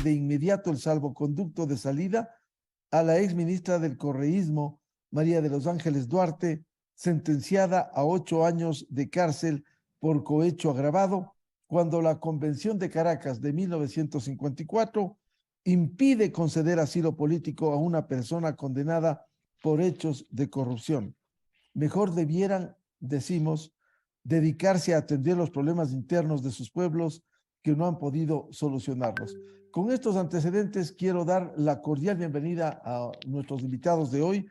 de inmediato el salvoconducto de salida a la exministra del Correísmo, María de los Ángeles Duarte, sentenciada a 8 años de cárcel por cohecho agravado, cuando la Convención de Caracas de 1954 impide conceder asilo político a una persona condenada por hechos de corrupción. Mejor debieran, decimos, dedicarse a atender los problemas internos de sus pueblos que no han podido solucionarlos. Con estos antecedentes, quiero dar la cordial bienvenida a nuestros invitados de hoy,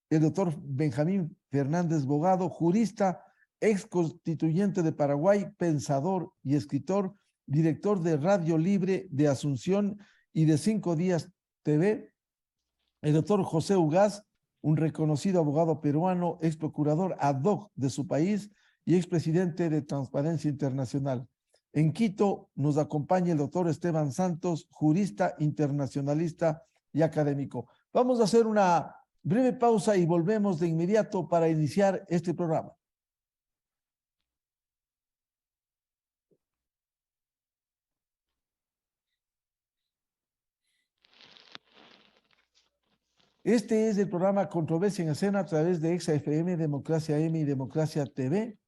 el doctor Benjamín Fernández Bogado, jurista, ex constituyente de Paraguay, pensador y escritor, director de Radio Libre de Asunción y de 5 Días TV, el doctor José Ugaz, un reconocido abogado peruano, ex procurador ad hoc de su país y expresidente de Transparencia Internacional. En Quito nos acompaña el doctor Esteban Santos, jurista, internacionalista y académico. Vamos a hacer una breve pausa y volvemos de inmediato para iniciar este programa. Este es el programa Controversia en Escena a través de ExaFM, Democracia M y Democracia TV.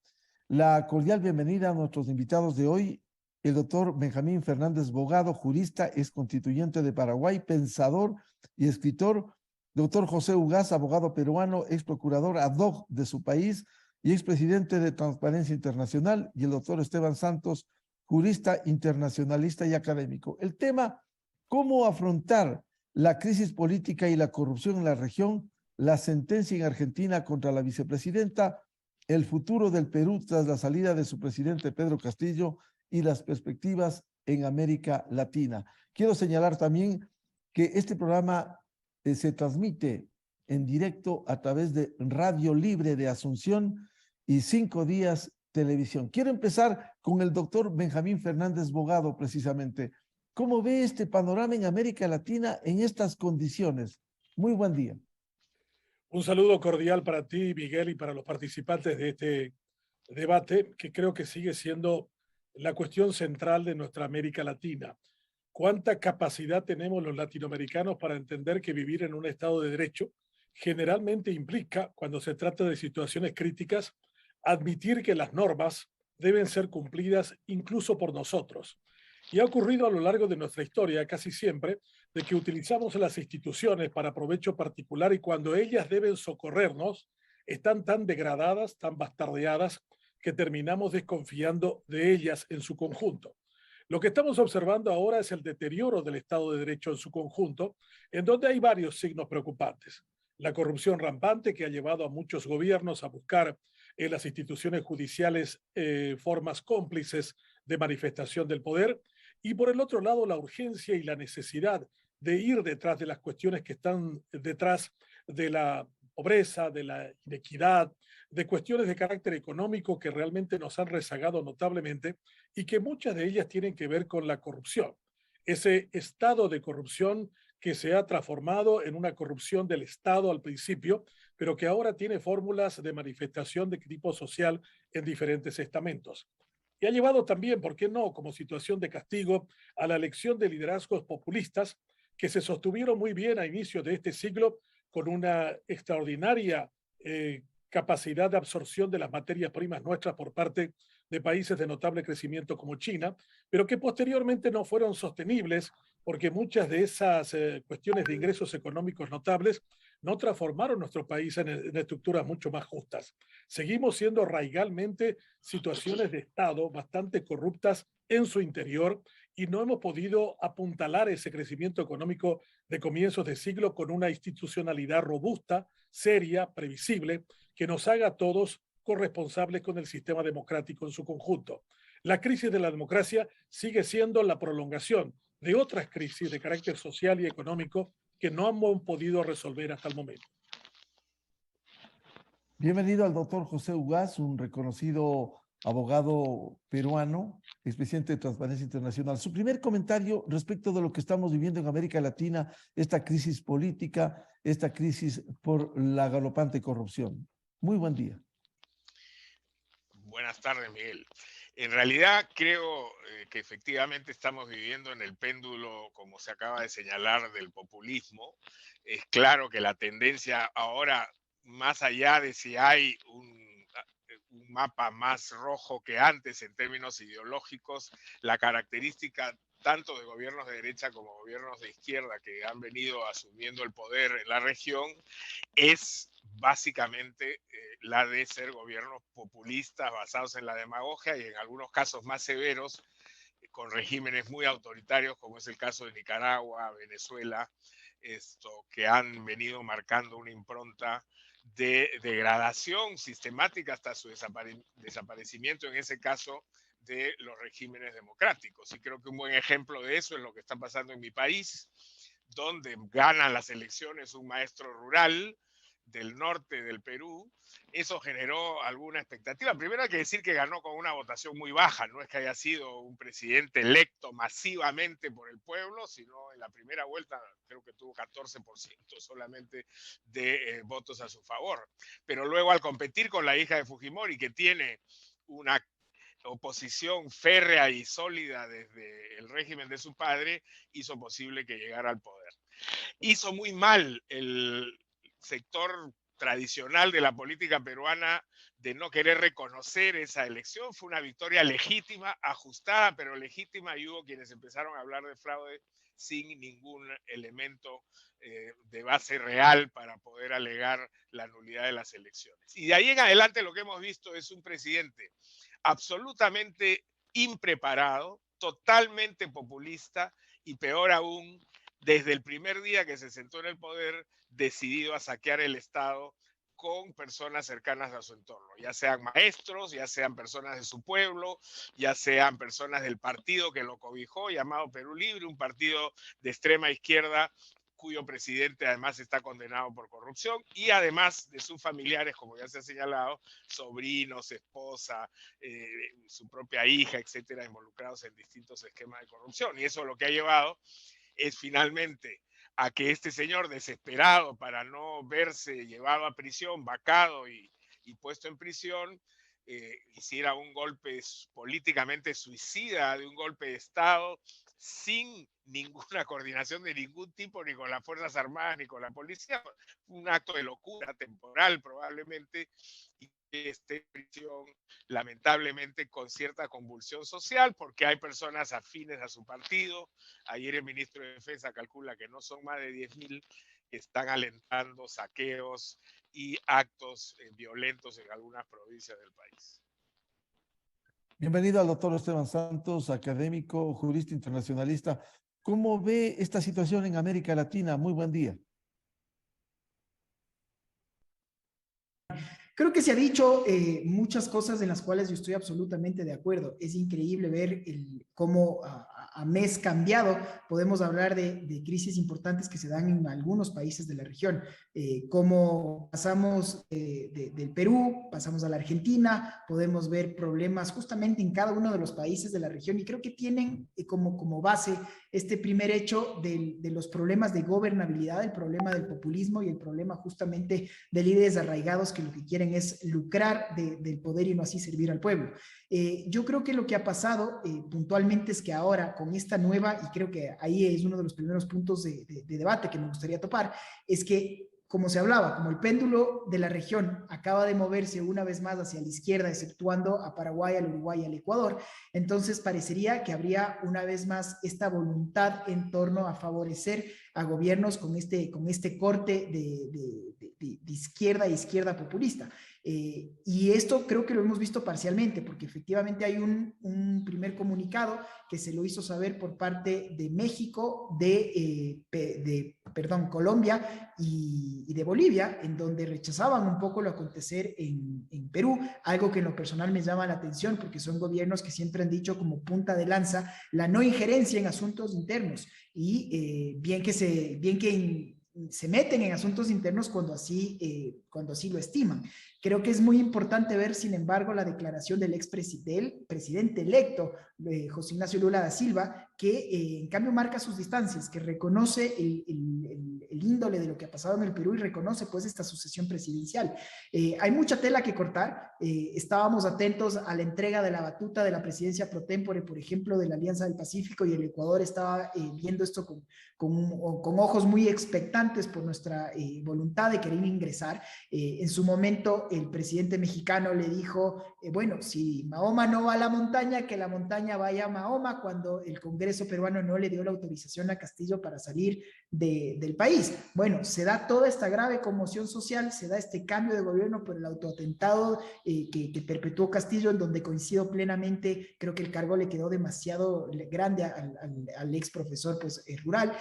La cordial bienvenida a nuestros invitados de hoy, el doctor Benjamín Fernández Bogado, jurista, ex constituyente de Paraguay, pensador y escritor, doctor José Ugaz, abogado peruano, ex procurador ad hoc de su país y expresidente de Transparencia Internacional, y el doctor Esteban Santos, jurista, internacionalista y académico. El tema, ¿cómo afrontar la crisis política y la corrupción en la región, la sentencia en Argentina contra la vicepresidenta, el futuro del Perú tras la salida de su presidente Pedro Castillo y las perspectivas en América Latina? Quiero señalar también que este programa se transmite en directo a través de Radio Libre de Asunción y 5 Días Televisión. Quiero empezar con el doctor Benjamín Fernández Bogado, precisamente. ¿Cómo ve este panorama en América Latina en estas condiciones? Muy buen día. Un saludo cordial para ti, Miguel, y para los participantes de este debate, que creo que sigue siendo la cuestión central de nuestra América Latina. ¿Cuánta capacidad tenemos los latinoamericanos para entender que vivir en un Estado de Derecho generalmente implica, cuando se trata de situaciones críticas, admitir que las normas deben ser cumplidas incluso por nosotros? Y ha ocurrido a lo largo de nuestra historia casi siempre de que utilizamos las instituciones para provecho particular y cuando ellas deben socorrernos, están tan degradadas, tan bastardeadas, que terminamos desconfiando de ellas en su conjunto. Lo que estamos observando ahora es el deterioro del Estado de Derecho en su conjunto, en donde hay varios signos preocupantes. La corrupción rampante que ha llevado a muchos gobiernos a buscar en las instituciones judiciales formas cómplices de manifestación del poder, y por el otro lado la urgencia y la necesidad de ir detrás de las cuestiones que están detrás de la pobreza, de la inequidad, de cuestiones de carácter económico que realmente nos han rezagado notablemente y que muchas de ellas tienen que ver con la corrupción. Ese estado de corrupción que se ha transformado en una corrupción del Estado al principio, pero que ahora tiene fórmulas de manifestación de tipo social en diferentes estamentos. Y ha llevado también, ¿por qué no?, como situación de castigo a la elección de liderazgos populistas que se sostuvieron muy bien a inicios de este siglo con una extraordinaria capacidad de absorción de las materias primas nuestras por parte de países de notable crecimiento como China, pero que posteriormente no fueron sostenibles porque muchas de esas cuestiones de ingresos económicos notables no transformaron nuestro país en estructuras mucho más justas. Seguimos siendo raigalmente situaciones de Estado bastante corruptas en su interior y no hemos podido apuntalar ese crecimiento económico de comienzos de siglo con una institucionalidad robusta, seria, previsible, que nos haga a todos corresponsables con el sistema democrático en su conjunto. La crisis de la democracia sigue siendo la prolongación de otras crisis de carácter social y económico que no hemos podido resolver hasta el momento. Bienvenido al doctor José Ugaz, un reconocido abogado peruano, expresidente de Transparencia Internacional. Su primer comentario respecto de lo que estamos viviendo en América Latina, esta crisis política, esta crisis por la galopante corrupción. Muy buen día. Buenas tardes, Miguel. En realidad creo que efectivamente estamos viviendo en el péndulo, como se acaba de señalar, del populismo. Es claro que la tendencia ahora, más allá de si hay un mapa más rojo que antes en términos ideológicos, la característica tanto de gobiernos de derecha como gobiernos de izquierda que han venido asumiendo el poder en la región es básicamente la de ser gobiernos populistas basados en la demagogia y en algunos casos más severos con regímenes muy autoritarios como es el caso de Nicaragua, Venezuela, que han venido marcando una impronta de degradación sistemática hasta su desaparecimiento en ese caso de los regímenes democráticos. Y creo que un buen ejemplo de eso es lo que está pasando en mi país, donde gana las elecciones un maestro rural del norte del Perú. Eso generó alguna expectativa. Primero hay que decir que ganó con una votación muy baja, no es que haya sido un presidente electo masivamente por el pueblo, sino en la primera vuelta creo que tuvo 14% solamente de votos a su favor. Pero luego al competir con la hija de Fujimori, que tiene una oposición férrea y sólida desde el régimen de su padre, hizo posible que llegara al poder. Hizo muy mal el sector tradicional de la política peruana de no querer reconocer esa elección. Fue una victoria legítima, ajustada, pero legítima, y hubo quienes empezaron a hablar de fraude sin ningún elemento de base real para poder alegar la nulidad de las elecciones. Y de ahí en adelante lo que hemos visto es un presidente absolutamente impreparado, totalmente populista y peor aún, desde el primer día que se sentó en el poder, decidido a saquear el Estado con personas cercanas a su entorno, ya sean maestros, ya sean personas de su pueblo, ya sean personas del partido que lo cobijó, llamado Perú Libre, un partido de extrema izquierda cuyo presidente además está condenado por corrupción, y además de sus familiares, como ya se ha señalado, sobrinos, esposa, su propia hija, etcétera, involucrados en distintos esquemas de corrupción. Y eso lo que ha llevado es finalmente a que este señor, desesperado para no verse llevado a prisión, vacado y puesto en prisión, hiciera un golpe políticamente suicida, de un golpe de Estado, sin ninguna coordinación de ningún tipo, ni con las Fuerzas Armadas, ni con la policía. Un acto de locura temporal probablemente, y que esté en prisión lamentablemente con cierta convulsión social, porque hay personas afines a su partido. Ayer el ministro de Defensa calcula que no son más de 10.000 que están alentando saqueos y actos violentos en algunas provincias del país. Bienvenido al doctor Esteban Santos, académico, jurista internacionalista. ¿Cómo ve esta situación en América Latina? Muy buen día. Creo que se ha dicho muchas cosas en las cuales yo estoy absolutamente de acuerdo. Es increíble ver cómo a mes cambiado podemos hablar de crisis importantes que se dan en algunos países de la región. Cómo pasamos del Perú, pasamos a la Argentina, podemos ver problemas justamente en cada uno de los países de la región, y creo que tienen como base este primer hecho de los problemas de gobernabilidad, el problema del populismo y el problema justamente de líderes arraigados que lo que quieren es lucrar del poder y no así servir al pueblo. Yo creo que lo que ha pasado puntualmente es que ahora con esta nueva, y creo que ahí es uno de los primeros puntos de debate que me gustaría topar, es que como se hablaba, como el péndulo de la región acaba de moverse una vez más hacia la izquierda, exceptuando a Paraguay, al Uruguay y al Ecuador, entonces parecería que habría una vez más esta voluntad en torno a favorecer a gobiernos con este corte de izquierda populista. Y esto creo que lo hemos visto parcialmente, porque efectivamente hay un primer comunicado que se lo hizo saber por parte de México, Colombia y de Bolivia, en donde rechazaban un poco lo acontecer en Perú, algo que en lo personal me llama la atención, porque son gobiernos que siempre han dicho como punta de lanza la no injerencia en asuntos internos, y bien que se meten en asuntos internos cuando así lo estiman. Creo que es muy importante ver, sin embargo, la declaración del presidente electo, José Ignacio Lula da Silva, que en cambio marca sus distancias, que reconoce el índole de lo que ha pasado en el Perú y reconoce pues esta sucesión presidencial. Hay mucha tela que cortar. Estábamos atentos a la entrega de la batuta de la presidencia pro tempore, por ejemplo, de la Alianza del Pacífico, y el Ecuador estaba viendo esto con ojos muy expectantes por nuestra voluntad de querer ingresar. En su momento, el presidente mexicano le dijo, bueno, si Mahoma no va a la montaña, que la montaña vaya a Mahoma, cuando el Congreso peruano no le dio la autorización a Castillo para salir del país. Bueno, se da toda esta grave conmoción social, se da este cambio de gobierno por el autoatentado que perpetuó Castillo, en donde coincido plenamente, creo que el cargo le quedó demasiado grande al ex profesor pues, rural.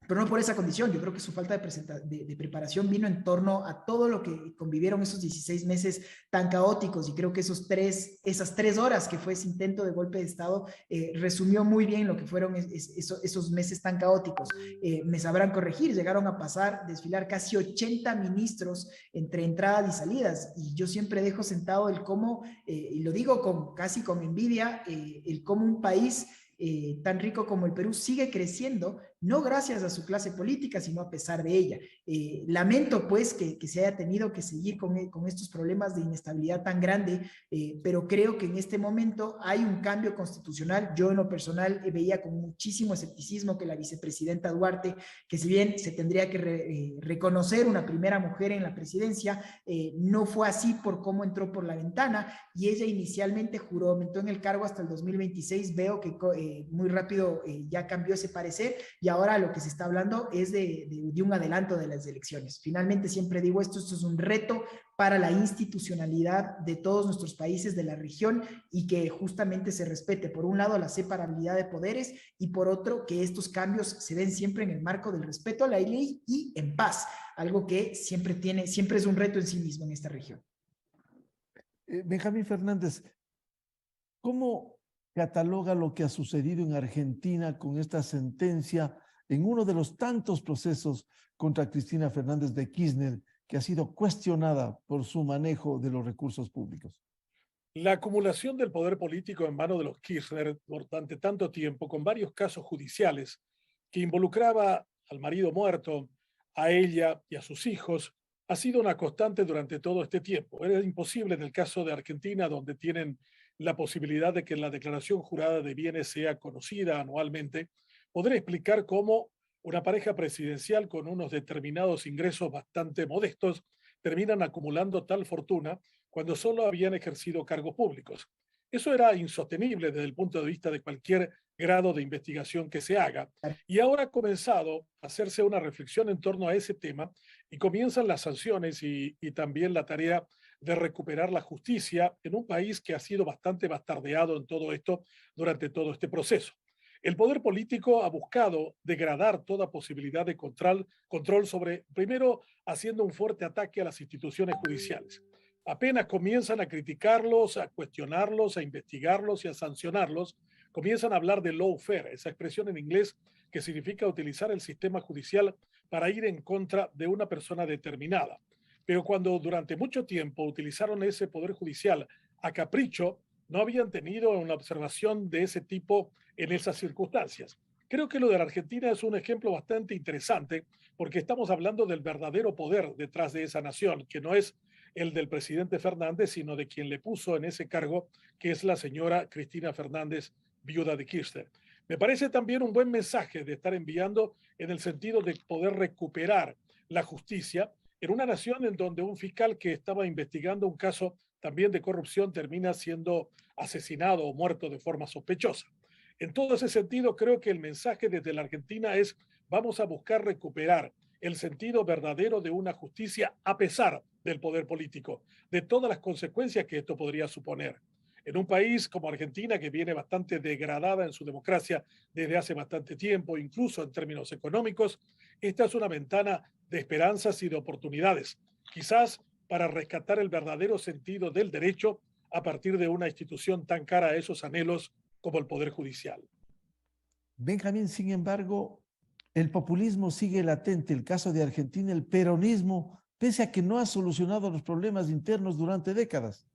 Pero no por esa condición. Yo creo que su falta de preparación vino en torno a todo lo que convivieron esos 16 meses tan caóticos, y creo que esas 3 horas que fue ese intento de golpe de Estado resumió muy bien lo que fueron esos meses tan caóticos. Me sabrán corregir, llegaron a desfilar casi 80 ministros entre entradas y salidas, y yo siempre dejo sentado el cómo, y lo digo casi con envidia, el cómo un país tan rico como el Perú sigue creciendo, no gracias a su clase política, sino a pesar de ella. Lamento pues que se haya tenido que seguir con estos problemas de inestabilidad tan grande, pero creo que en este momento hay un cambio constitucional. Yo en lo personal veía con muchísimo escepticismo que la vicepresidenta Duarte, que si bien se tendría que reconocer una primera mujer en la presidencia, no fue así por cómo entró por la ventana, y ella inicialmente juramentó en el cargo hasta el 2026. Veo que muy rápido ya cambió ese parecer, y ahora lo que se está hablando es de un adelanto de las elecciones. Finalmente, siempre digo esto es un reto para la institucionalidad de todos nuestros países de la región, y que justamente se respete, por un lado, la separabilidad de poderes, y por otro, que estos cambios se den siempre en el marco del respeto a la ley y en paz, algo que siempre es un reto en sí mismo en esta región. Benjamín Fernández, ¿cómo cataloga lo que ha sucedido en Argentina con esta sentencia en uno de los tantos procesos contra Cristina Fernández de Kirchner, que ha sido cuestionada por su manejo de los recursos públicos? La acumulación del poder político en manos de los Kirchner durante tanto tiempo, con varios casos judiciales que involucraba al marido muerto, a ella y a sus hijos, ha sido una constante durante todo este tiempo. Era imposible en el caso de Argentina, donde tienen la posibilidad de que la declaración jurada de bienes sea conocida anualmente, poder explicar cómo una pareja presidencial con unos determinados ingresos bastante modestos terminan acumulando tal fortuna cuando solo habían ejercido cargos públicos. Eso era insostenible desde el punto de vista de cualquier grado de investigación que se haga. Y ahora ha comenzado a hacerse una reflexión en torno a ese tema, y comienzan las sanciones y también la tarea de recuperar la justicia en un país que ha sido bastante bastardeado en todo esto durante todo este proceso. El poder político ha buscado degradar toda posibilidad de control sobre, primero, haciendo un fuerte ataque a las instituciones judiciales. Apenas comienzan a criticarlos, a cuestionarlos, a investigarlos y a sancionarlos, comienzan a hablar de lawfare, esa expresión en inglés que significa utilizar el sistema judicial para ir en contra de una persona determinada. Pero cuando durante mucho tiempo utilizaron ese poder judicial a capricho, no habían tenido una observación de ese tipo en esas circunstancias. Creo que lo de la Argentina es un ejemplo bastante interesante, porque estamos hablando del verdadero poder detrás de esa nación, que no es el del presidente Fernández, sino de quien le puso en ese cargo, que es la señora Cristina Fernández, viuda de Kirchner. Me parece también un buen mensaje de estar enviando en el sentido de poder recuperar la justicia en una nación en donde un fiscal que estaba investigando un caso también de corrupción termina siendo asesinado o muerto de forma sospechosa. En todo ese sentido, creo que el mensaje desde la Argentina es: vamos a buscar recuperar el sentido verdadero de una justicia a pesar del poder político, de todas las consecuencias que esto podría suponer. En un país como Argentina, que viene bastante degradada en su democracia desde hace bastante tiempo, incluso en términos económicos, esta es una ventana de esperanzas y de oportunidades, quizás para rescatar el verdadero sentido del derecho a partir de una institución tan cara a esos anhelos como el Poder Judicial. Benjamín, sin embargo, el populismo sigue latente. El caso de Argentina, el peronismo pese a que no ha solucionado los problemas internos durante décadas.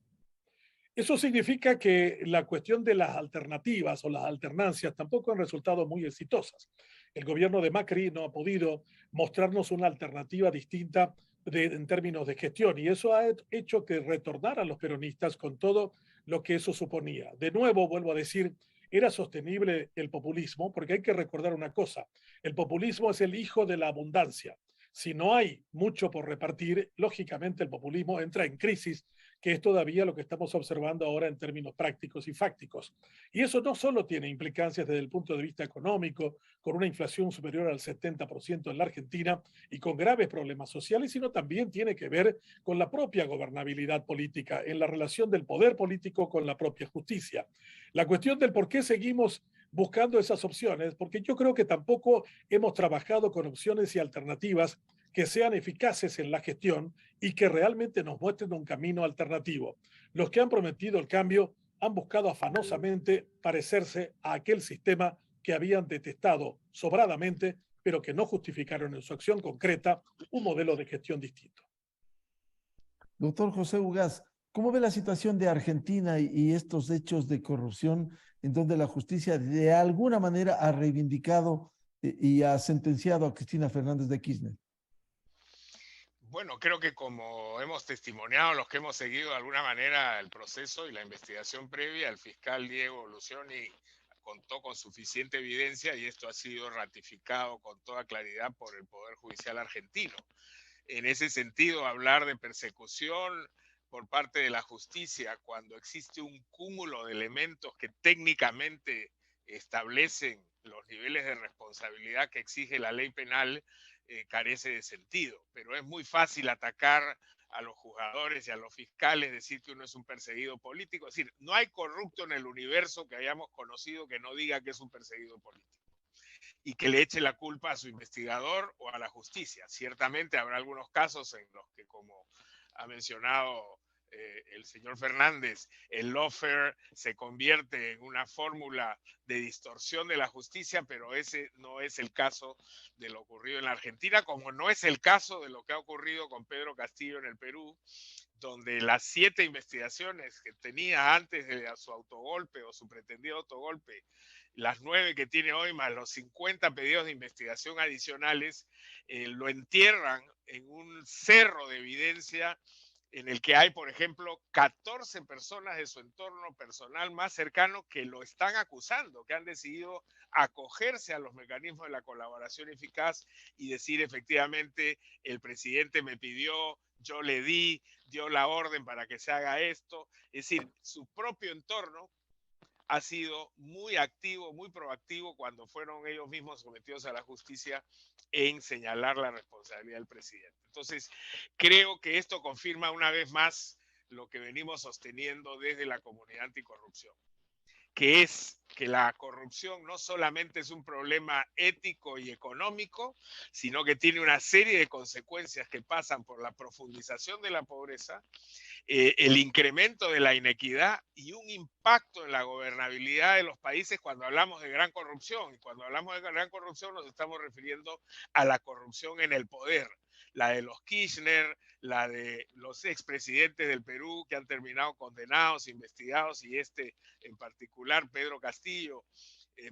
Eso significa que la cuestión de las alternativas o las alternancias tampoco han resultado muy exitosas. El gobierno de Macri no ha podido mostrarnos una alternativa distinta en términos de gestión y eso ha hecho que retornaran los peronistas con todo lo que eso suponía. De nuevo, vuelvo a decir, era sostenible el populismo porque hay que recordar una cosa, el populismo es el hijo de la abundancia. Si no hay mucho por repartir, lógicamente el populismo entra en crisis, que es todavía lo que estamos observando ahora en términos prácticos y fácticos. Y eso no solo tiene implicancias desde el punto de vista económico, con una inflación superior al 70% en la Argentina y con graves problemas sociales, sino también tiene que ver con la propia gobernabilidad política, en la relación del poder político con la propia justicia. La cuestión del por qué seguimos buscando esas opciones, porque yo creo que tampoco hemos trabajado con opciones y alternativas que sean eficaces en la gestión y que realmente nos muestren un camino alternativo. Los que han prometido el cambio han buscado afanosamente parecerse a aquel sistema que habían detestado sobradamente, pero que no justificaron en su acción concreta un modelo de gestión distinto. Doctor José Ugaz, ¿cómo ve la situación de Argentina y estos hechos de corrupción en donde la justicia de alguna manera ha reivindicado y ha sentenciado a Cristina Fernández de Kirchner? Bueno, creo que como hemos testimoniado los que hemos seguido de alguna manera el proceso y la investigación previa, el fiscal Diego Lucioni contó con suficiente evidencia y esto ha sido ratificado con toda claridad por el Poder Judicial argentino. En ese sentido, hablar de persecución por parte de la justicia cuando existe un cúmulo de elementos que técnicamente establecen los niveles de responsabilidad que exige la ley penal, carece de sentido. Pero es muy fácil atacar a los juzgadores y a los fiscales, decir que uno es un perseguido político. Es decir, no hay corrupto en el universo que hayamos conocido que no diga que es un perseguido político y que le eche la culpa a su investigador o a la justicia. Ciertamente habrá algunos casos en los que, como ha mencionado el señor Fernández, el lawfare se convierte en una fórmula de distorsión de la justicia, pero ese no es el caso de lo ocurrido en la Argentina, como no es el caso de lo que ha ocurrido con Pedro Castillo en el Perú, donde las 7 investigaciones que tenía antes de su autogolpe o su pretendido autogolpe, las 9 que tiene hoy más los 50 pedidos de investigación adicionales, lo entierran en un cerro de evidencia en el que hay, por ejemplo, 14 personas de su entorno personal más cercano que lo están acusando, que han decidido acogerse a los mecanismos de la colaboración eficaz y decir efectivamente el presidente me pidió, yo le dio la orden para que se haga esto. Es decir, su propio entorno ha sido muy activo, muy proactivo cuando fueron ellos mismos sometidos a la justicia en señalar la responsabilidad del presidente. Entonces, creo que esto confirma una vez más lo que venimos sosteniendo desde la comunidad anticorrupción, que es que la corrupción no solamente es un problema ético y económico, sino que tiene una serie de consecuencias que pasan por la profundización de la pobreza, el incremento de la inequidad y un impacto en la gobernabilidad de los países cuando hablamos de gran corrupción. Y cuando hablamos de gran corrupción nos estamos refiriendo a la corrupción en el poder, la de los Kirchner, la de los expresidentes del Perú que han terminado condenados, investigados, y este en particular, Pedro Castillo,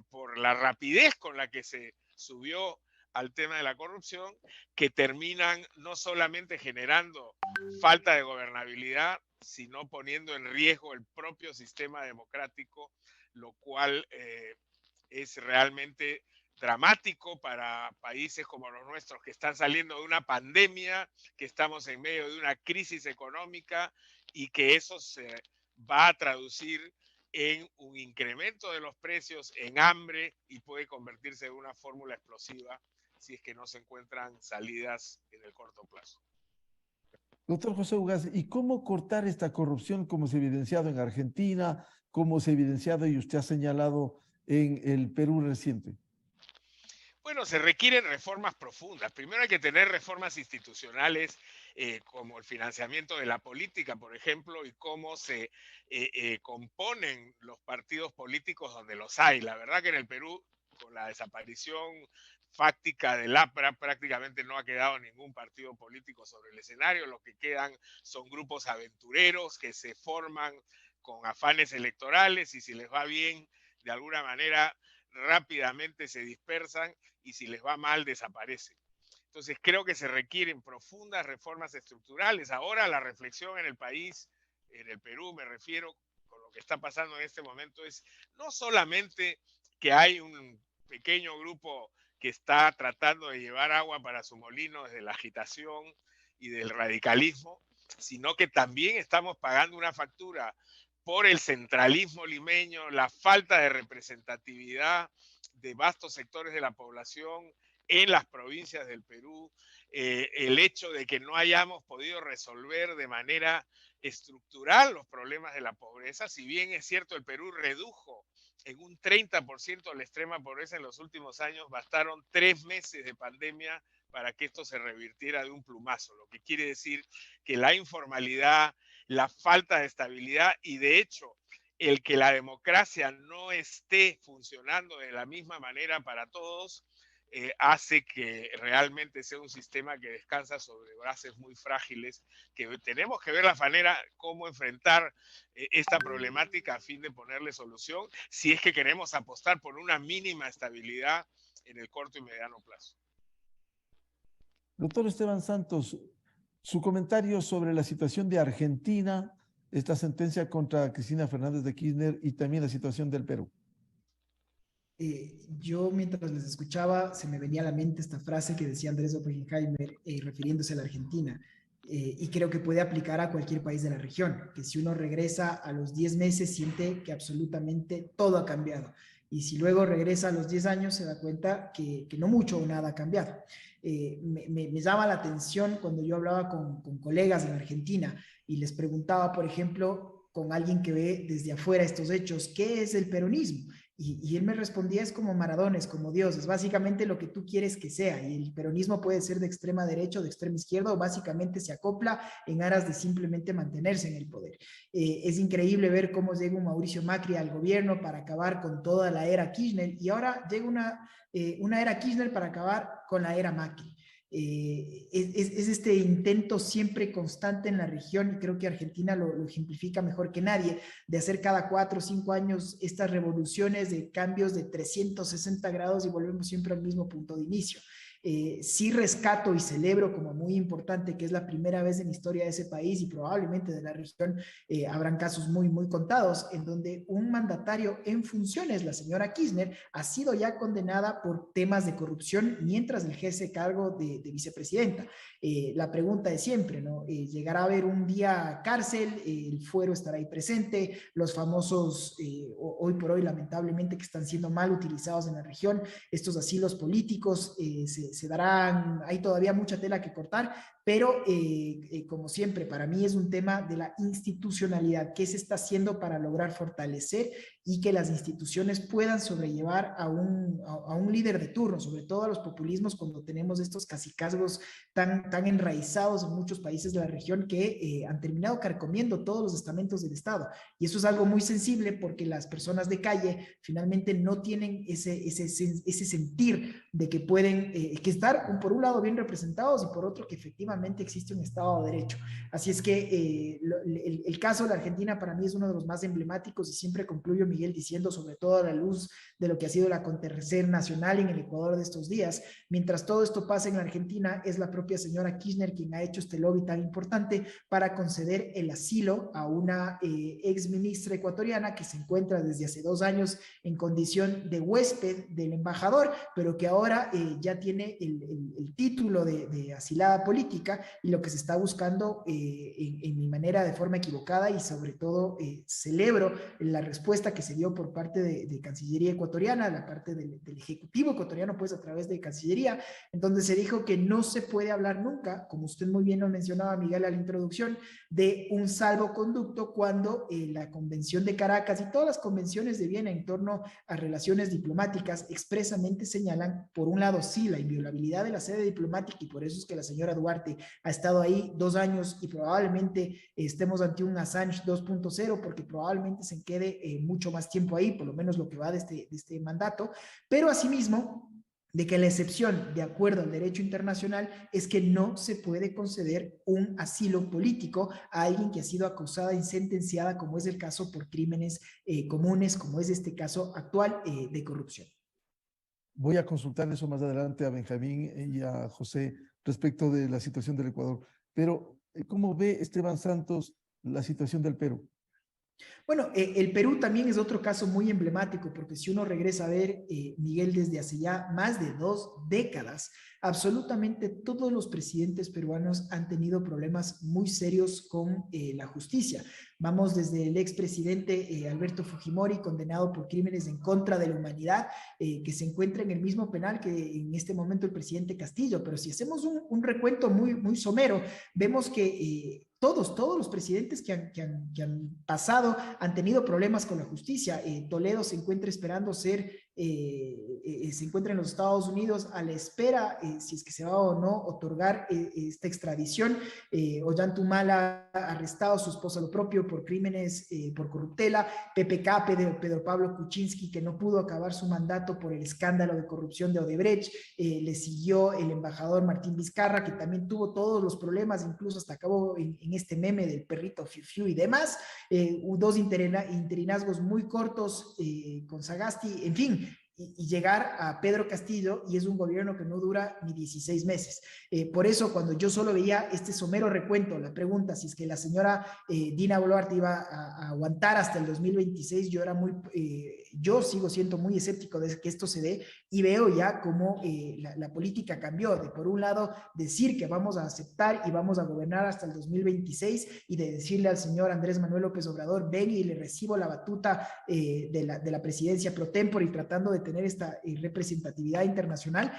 por la rapidez con la que se subió al tema de la corrupción, que terminan no solamente generando falta de gobernabilidad, sino poniendo en riesgo el propio sistema democrático, lo cual es realmente dramático para países como los nuestros que están saliendo de una pandemia, que estamos en medio de una crisis económica y que eso se va a traducir en un incremento de los precios, en hambre y puede convertirse en una fórmula explosiva si es que no se encuentran salidas en el corto plazo. Doctor José Ugaz, ¿y cómo cortar esta corrupción como se ha evidenciado en Argentina, como se ha evidenciado y usted ha señalado en el Perú reciente? Bueno, se requieren reformas profundas. Primero hay que tener reformas institucionales como el financiamiento de la política, por ejemplo, y cómo se componen los partidos políticos donde los hay. La verdad que en el Perú, con la desaparición fáctica del APRA, prácticamente no ha quedado ningún partido político sobre el escenario. Lo que quedan son grupos aventureros que se forman con afanes electorales y si les va bien, de alguna manera rápidamente se dispersan y si les va mal, desaparecen. Entonces creo que se requieren profundas reformas estructurales. Ahora la reflexión en el país, en el Perú me refiero, con lo que está pasando en este momento, es no solamente que hay un pequeño grupo que está tratando de llevar agua para su molino desde la agitación y del radicalismo, sino que también estamos pagando una factura por el centralismo limeño, la falta de representatividad de vastos sectores de la población en las provincias del Perú, el hecho de que no hayamos podido resolver de manera estructural los problemas de la pobreza. Si bien es cierto, el Perú redujo en un 30% la extrema pobreza en los últimos años, bastaron 3 meses de pandemia para que esto se revirtiera de un plumazo, lo que quiere decir que la informalidad, la falta de estabilidad y de hecho el que la democracia no esté funcionando de la misma manera para todos, hace que realmente sea un sistema que descansa sobre bases muy frágiles, que tenemos que ver la manera cómo enfrentar esta problemática a fin de ponerle solución, si es que queremos apostar por una mínima estabilidad en el corto y mediano plazo. Doctor Esteban Santos, su comentario sobre la situación de Argentina, esta sentencia contra Cristina Fernández de Kirchner y también la situación del Perú. Yo mientras les escuchaba se me venía a la mente esta frase que decía Andrés Oppenheimer refiriéndose a la Argentina y creo que puede aplicar a cualquier país de la región, que si uno regresa a los 10 meses siente que absolutamente todo ha cambiado y si luego regresa a los 10 años se da cuenta que no mucho o nada ha cambiado. Me llama la atención cuando yo hablaba con colegas en Argentina y les preguntaba, por ejemplo, con alguien que ve desde afuera estos hechos, ¿qué es el peronismo? Y él me respondía, es como Maradona, es como Dios, es básicamente lo que tú quieres que sea. Y el peronismo puede ser de extrema derecha o de extrema izquierda, o básicamente se acopla en aras de simplemente mantenerse en el poder. Es increíble ver cómo llega un Mauricio Macri al gobierno para acabar con toda la era Kirchner, y ahora llega una era Kirchner para acabar con la era Macri. Es este intento siempre constante en la región, y creo que Argentina lo ejemplifica mejor que nadie, de hacer cada 4 o 5 años estas revoluciones de cambios de 360 grados y volvemos siempre al mismo punto de inicio. Sí rescato y celebro como muy importante que es la primera vez en la historia de ese país y probablemente de la región habrán casos muy, muy contados en donde un mandatario en funciones, la señora Kirchner, ha sido ya condenada por temas de corrupción mientras ejerce cargo de vicepresidenta. La pregunta es siempre, ¿no? ¿Llegará a haber un día cárcel? ¿El fuero estará ahí presente? Los famosos, hoy por hoy lamentablemente que están siendo mal utilizados en la región, estos asilos políticos se darán, hay todavía mucha tela que cortar, pero como siempre, para mí es un tema de la institucionalidad. ¿Qué se está haciendo para lograr fortalecer y que las instituciones puedan sobrellevar a un líder de turno, sobre todo a los populismos, cuando tenemos estos cacicazgos tan enraizados en muchos países de la región que han terminado carcomiendo todos los estamentos del Estado? Y eso es algo muy sensible porque las personas de calle finalmente no tienen ese sentir de que pueden que estar por un lado bien representados y por otro que efectivamente existe un Estado de Derecho. Así es que el caso de la Argentina para mí es uno de los más emblemáticos y siempre concluyo, Miguel, diciendo, sobre todo a la luz de lo que ha sido el acontecer nacional en el Ecuador de estos días, mientras todo esto pasa en la Argentina, es la propia señora Kirchner quien ha hecho este lobby tan importante para conceder el asilo a una ex ministra ecuatoriana que se encuentra desde hace 2 años en condición de huésped del embajador, pero que ahora ya tiene el título de asilada política, y lo que se está buscando en mi manera de forma equivocada, y sobre todo celebro la respuesta que se dio por parte de Cancillería ecuatoriana, la parte del Ejecutivo ecuatoriano, pues a través de Cancillería, en donde se dijo que no se puede hablar nunca, como usted muy bien lo mencionaba, Miguel, a la introducción, de un salvoconducto cuando la Convención de Caracas y todas las convenciones de Viena en torno a relaciones diplomáticas expresamente señalan, por un lado, sí, la inviolabilidad de la sede diplomática, y por eso es que la señora Duarte ha estado ahí 2 años y probablemente estemos ante un Assange 2.0 porque probablemente se quede mucho más tiempo ahí, por lo menos lo que va de este mandato, pero asimismo de que la excepción, de acuerdo al derecho internacional, es que no se puede conceder un asilo político a alguien que ha sido acusada y sentenciada, como es el caso por crímenes comunes, como es este caso actual de corrupción. Voy a consultar eso más adelante a Benjamín y a José respecto de la situación del Ecuador. Pero, ¿cómo ve Esteban Santos la situación del Perú? Bueno, el Perú también es otro caso muy emblemático, porque si uno regresa a ver, Miguel, desde hace ya más de 2 décadas, absolutamente todos los presidentes peruanos han tenido problemas muy serios con la justicia. Vamos desde el expresidente Alberto Fujimori, condenado por crímenes en contra de la humanidad, que se encuentra en el mismo penal que en este momento el presidente Castillo. Pero si hacemos un recuento muy somero, vemos que todos los presidentes que han pasado han tenido problemas con la justicia. Toledo se encuentra esperando se encuentra en los Estados Unidos a la espera si es que se va o no otorgar esta extradición. Ollantaytamala arrestado, su esposa lo propio por crímenes por corruptela. PPK, Pedro Pablo Kuczynski, que no pudo acabar su mandato por el escándalo de corrupción de Odebrecht. Le siguió el embajador Martín Vizcarra, que también tuvo todos los problemas, incluso hasta acabó en este meme del perrito Fiu Fiu y demás. Dos interinazgos muy cortos con Sagasti, en fin, y llegar a Pedro Castillo, y es un gobierno que no dura ni 16 meses. Por eso, cuando yo solo veía este somero recuento, la pregunta si es que la señora Dina Boluarte iba a aguantar hasta el 2026, yo sigo siendo muy escéptico de que esto se dé, y veo ya cómo la política cambió, de por un lado decir que vamos a aceptar y vamos a gobernar hasta el 2026, y de decirle al señor Andrés Manuel López Obrador, ven y le recibo la batuta de la presidencia pro tempore, y tratando de tener esta representatividad internacional,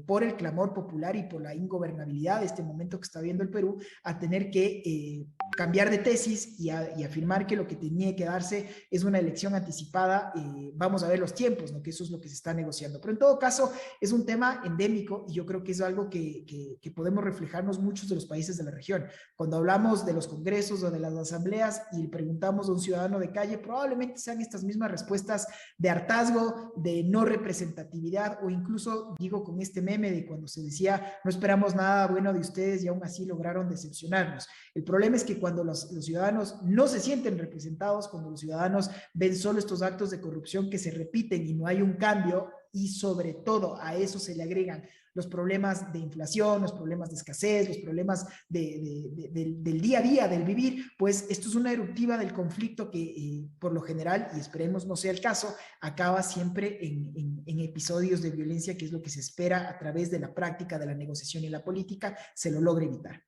por el clamor popular y por la ingobernabilidad de este momento que está viendo el Perú, a tener que cambiar de tesis y afirmar que lo que tenía que darse es una elección anticipada. Vamos a ver los tiempos, ¿no? Que eso es lo que se está negociando. Pero en todo caso, es un tema endémico, y yo creo que es algo que podemos reflejarnos muchos de los países de la región. Cuando hablamos de los congresos o de las asambleas y preguntamos a un ciudadano de calle, probablemente sean estas mismas respuestas de hartazgo, de no representatividad, o incluso, digo, con este meme de cuando se decía, no esperamos nada bueno de ustedes y aún así lograron decepcionarnos. El problema es que cuando los ciudadanos no se sienten representados, cuando los ciudadanos ven solo estos actos de corrupción que se repiten y no hay un cambio, y sobre todo a eso se le agregan los problemas de inflación, los problemas de escasez, los problemas del día a día, del vivir, pues esto es una eruptiva del conflicto que por lo general, y esperemos no sea el caso, acaba siempre en episodios de violencia, que es lo que se espera a través de la práctica de la negociación y la política, se lo logra evitar.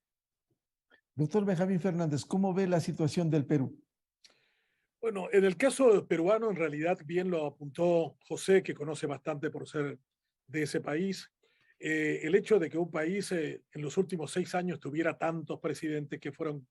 Doctor Benjamín Fernández, ¿cómo ve la situación del Perú? Bueno, en el caso peruano, en realidad, bien lo apuntó José, que conoce bastante por ser de ese país. El hecho de que un país en los últimos 6 años tuviera tantos presidentes que fueron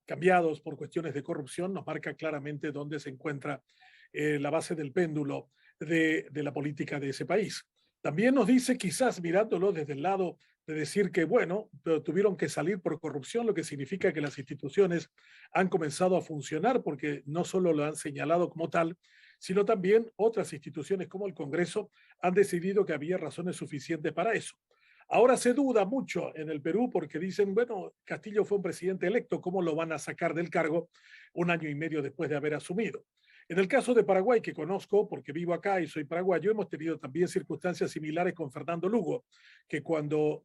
cambiados por cuestiones de corrupción nos marca claramente dónde se encuentra la base del péndulo de la política de ese país. También nos dice, quizás mirándolo desde el lado de decir que, bueno, pero tuvieron que salir por corrupción, lo que significa que las instituciones han comenzado a funcionar, porque no solo lo han señalado como tal, sino también otras instituciones como el Congreso han decidido que había razones suficientes para eso. Ahora se duda mucho en el Perú porque dicen, bueno, Castillo fue un presidente electo, ¿cómo lo van a sacar del cargo 1 año y medio después de haber asumido? En el caso de Paraguay, que conozco porque vivo acá y soy paraguayo, hemos tenido también circunstancias similares con Fernando Lugo, que cuando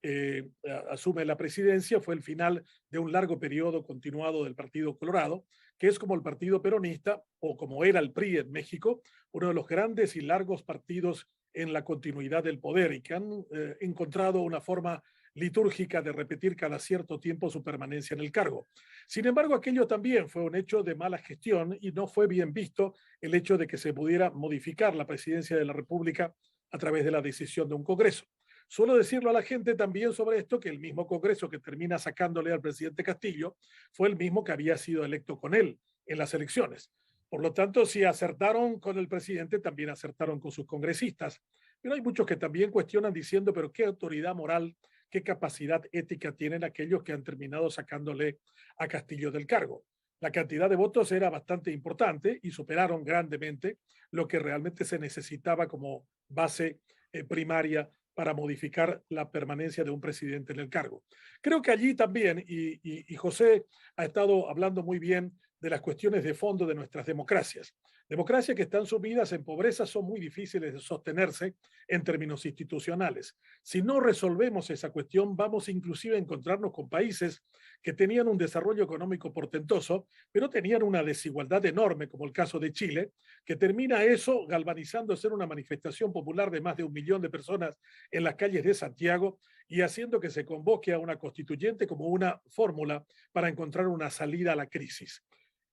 asume la presidencia fue el final de un largo periodo continuado del Partido Colorado, que es como el Partido Peronista, o como era el PRI en México, uno de los grandes y largos partidos en la continuidad del poder, y que han encontrado una forma litúrgica de repetir cada cierto tiempo su permanencia en el cargo. Sin embargo, aquello también fue un hecho de mala gestión, y no fue bien visto el hecho de que se pudiera modificar la presidencia de la República a través de la decisión de un Congreso. Suelo decirlo a la gente también sobre esto, que el mismo Congreso que termina sacándole al presidente Castillo fue el mismo que había sido electo con él en las elecciones. Por lo tanto, si acertaron con el presidente, también acertaron con sus congresistas. Pero hay muchos que también cuestionan diciendo, pero ¿qué autoridad moral, qué capacidad ética tienen aquellos que han terminado sacándole a Castillo del cargo? La cantidad de votos era bastante importante y superaron grandemente lo que realmente se necesitaba como base primaria para modificar la permanencia de un presidente en el cargo. Creo que allí también, y José ha estado hablando muy bien de las cuestiones de fondo de nuestras democracias. Democracias que están sumidas en pobreza son muy difíciles de sostenerse en términos institucionales. Si no resolvemos esa cuestión, vamos inclusive a encontrarnos con países que tenían un desarrollo económico portentoso, pero tenían una desigualdad enorme, como el caso de Chile, que termina eso galvanizando a ser una manifestación popular de más de 1 millón de personas en las calles de Santiago y haciendo que se convoque a una constituyente como una fórmula para encontrar una salida a la crisis.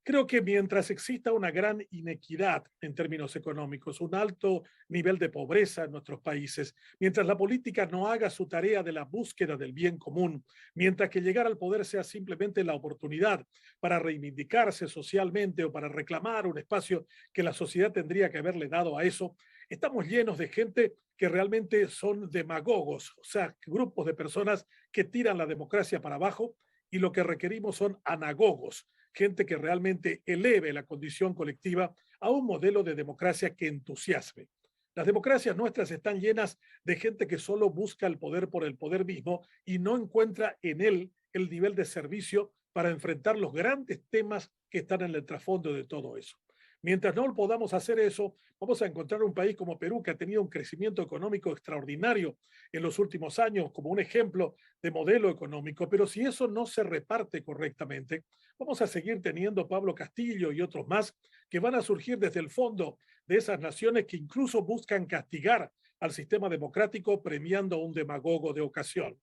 Creo que mientras exista una gran inequidad en términos económicos, un alto nivel de pobreza en nuestros países, mientras la política no haga su tarea de la búsqueda del bien común, mientras que llegar al poder sea simplemente la oportunidad para reivindicarse socialmente o para reclamar un espacio que la sociedad tendría que haberle dado a eso, estamos llenos de gente que realmente son demagogos, o sea, grupos de personas que tiran la democracia para abajo, y lo que requerimos son anagogos, gente que realmente eleve la condición colectiva a un modelo de democracia que entusiasme. Las democracias nuestras están llenas de gente que solo busca el poder por el poder mismo y no encuentra en él el nivel de servicio para enfrentar los grandes temas que están en el trasfondo de todo eso. Mientras no podamos hacer eso, vamos a encontrar un país como Perú, que ha tenido un crecimiento económico extraordinario en los últimos años, como un ejemplo de modelo económico, pero si eso no se reparte correctamente, vamos a seguir teniendo Pablo Castillo y otros más que van a surgir desde el fondo de esas naciones que incluso buscan castigar al sistema democrático premiando a un demagogo de ocasión.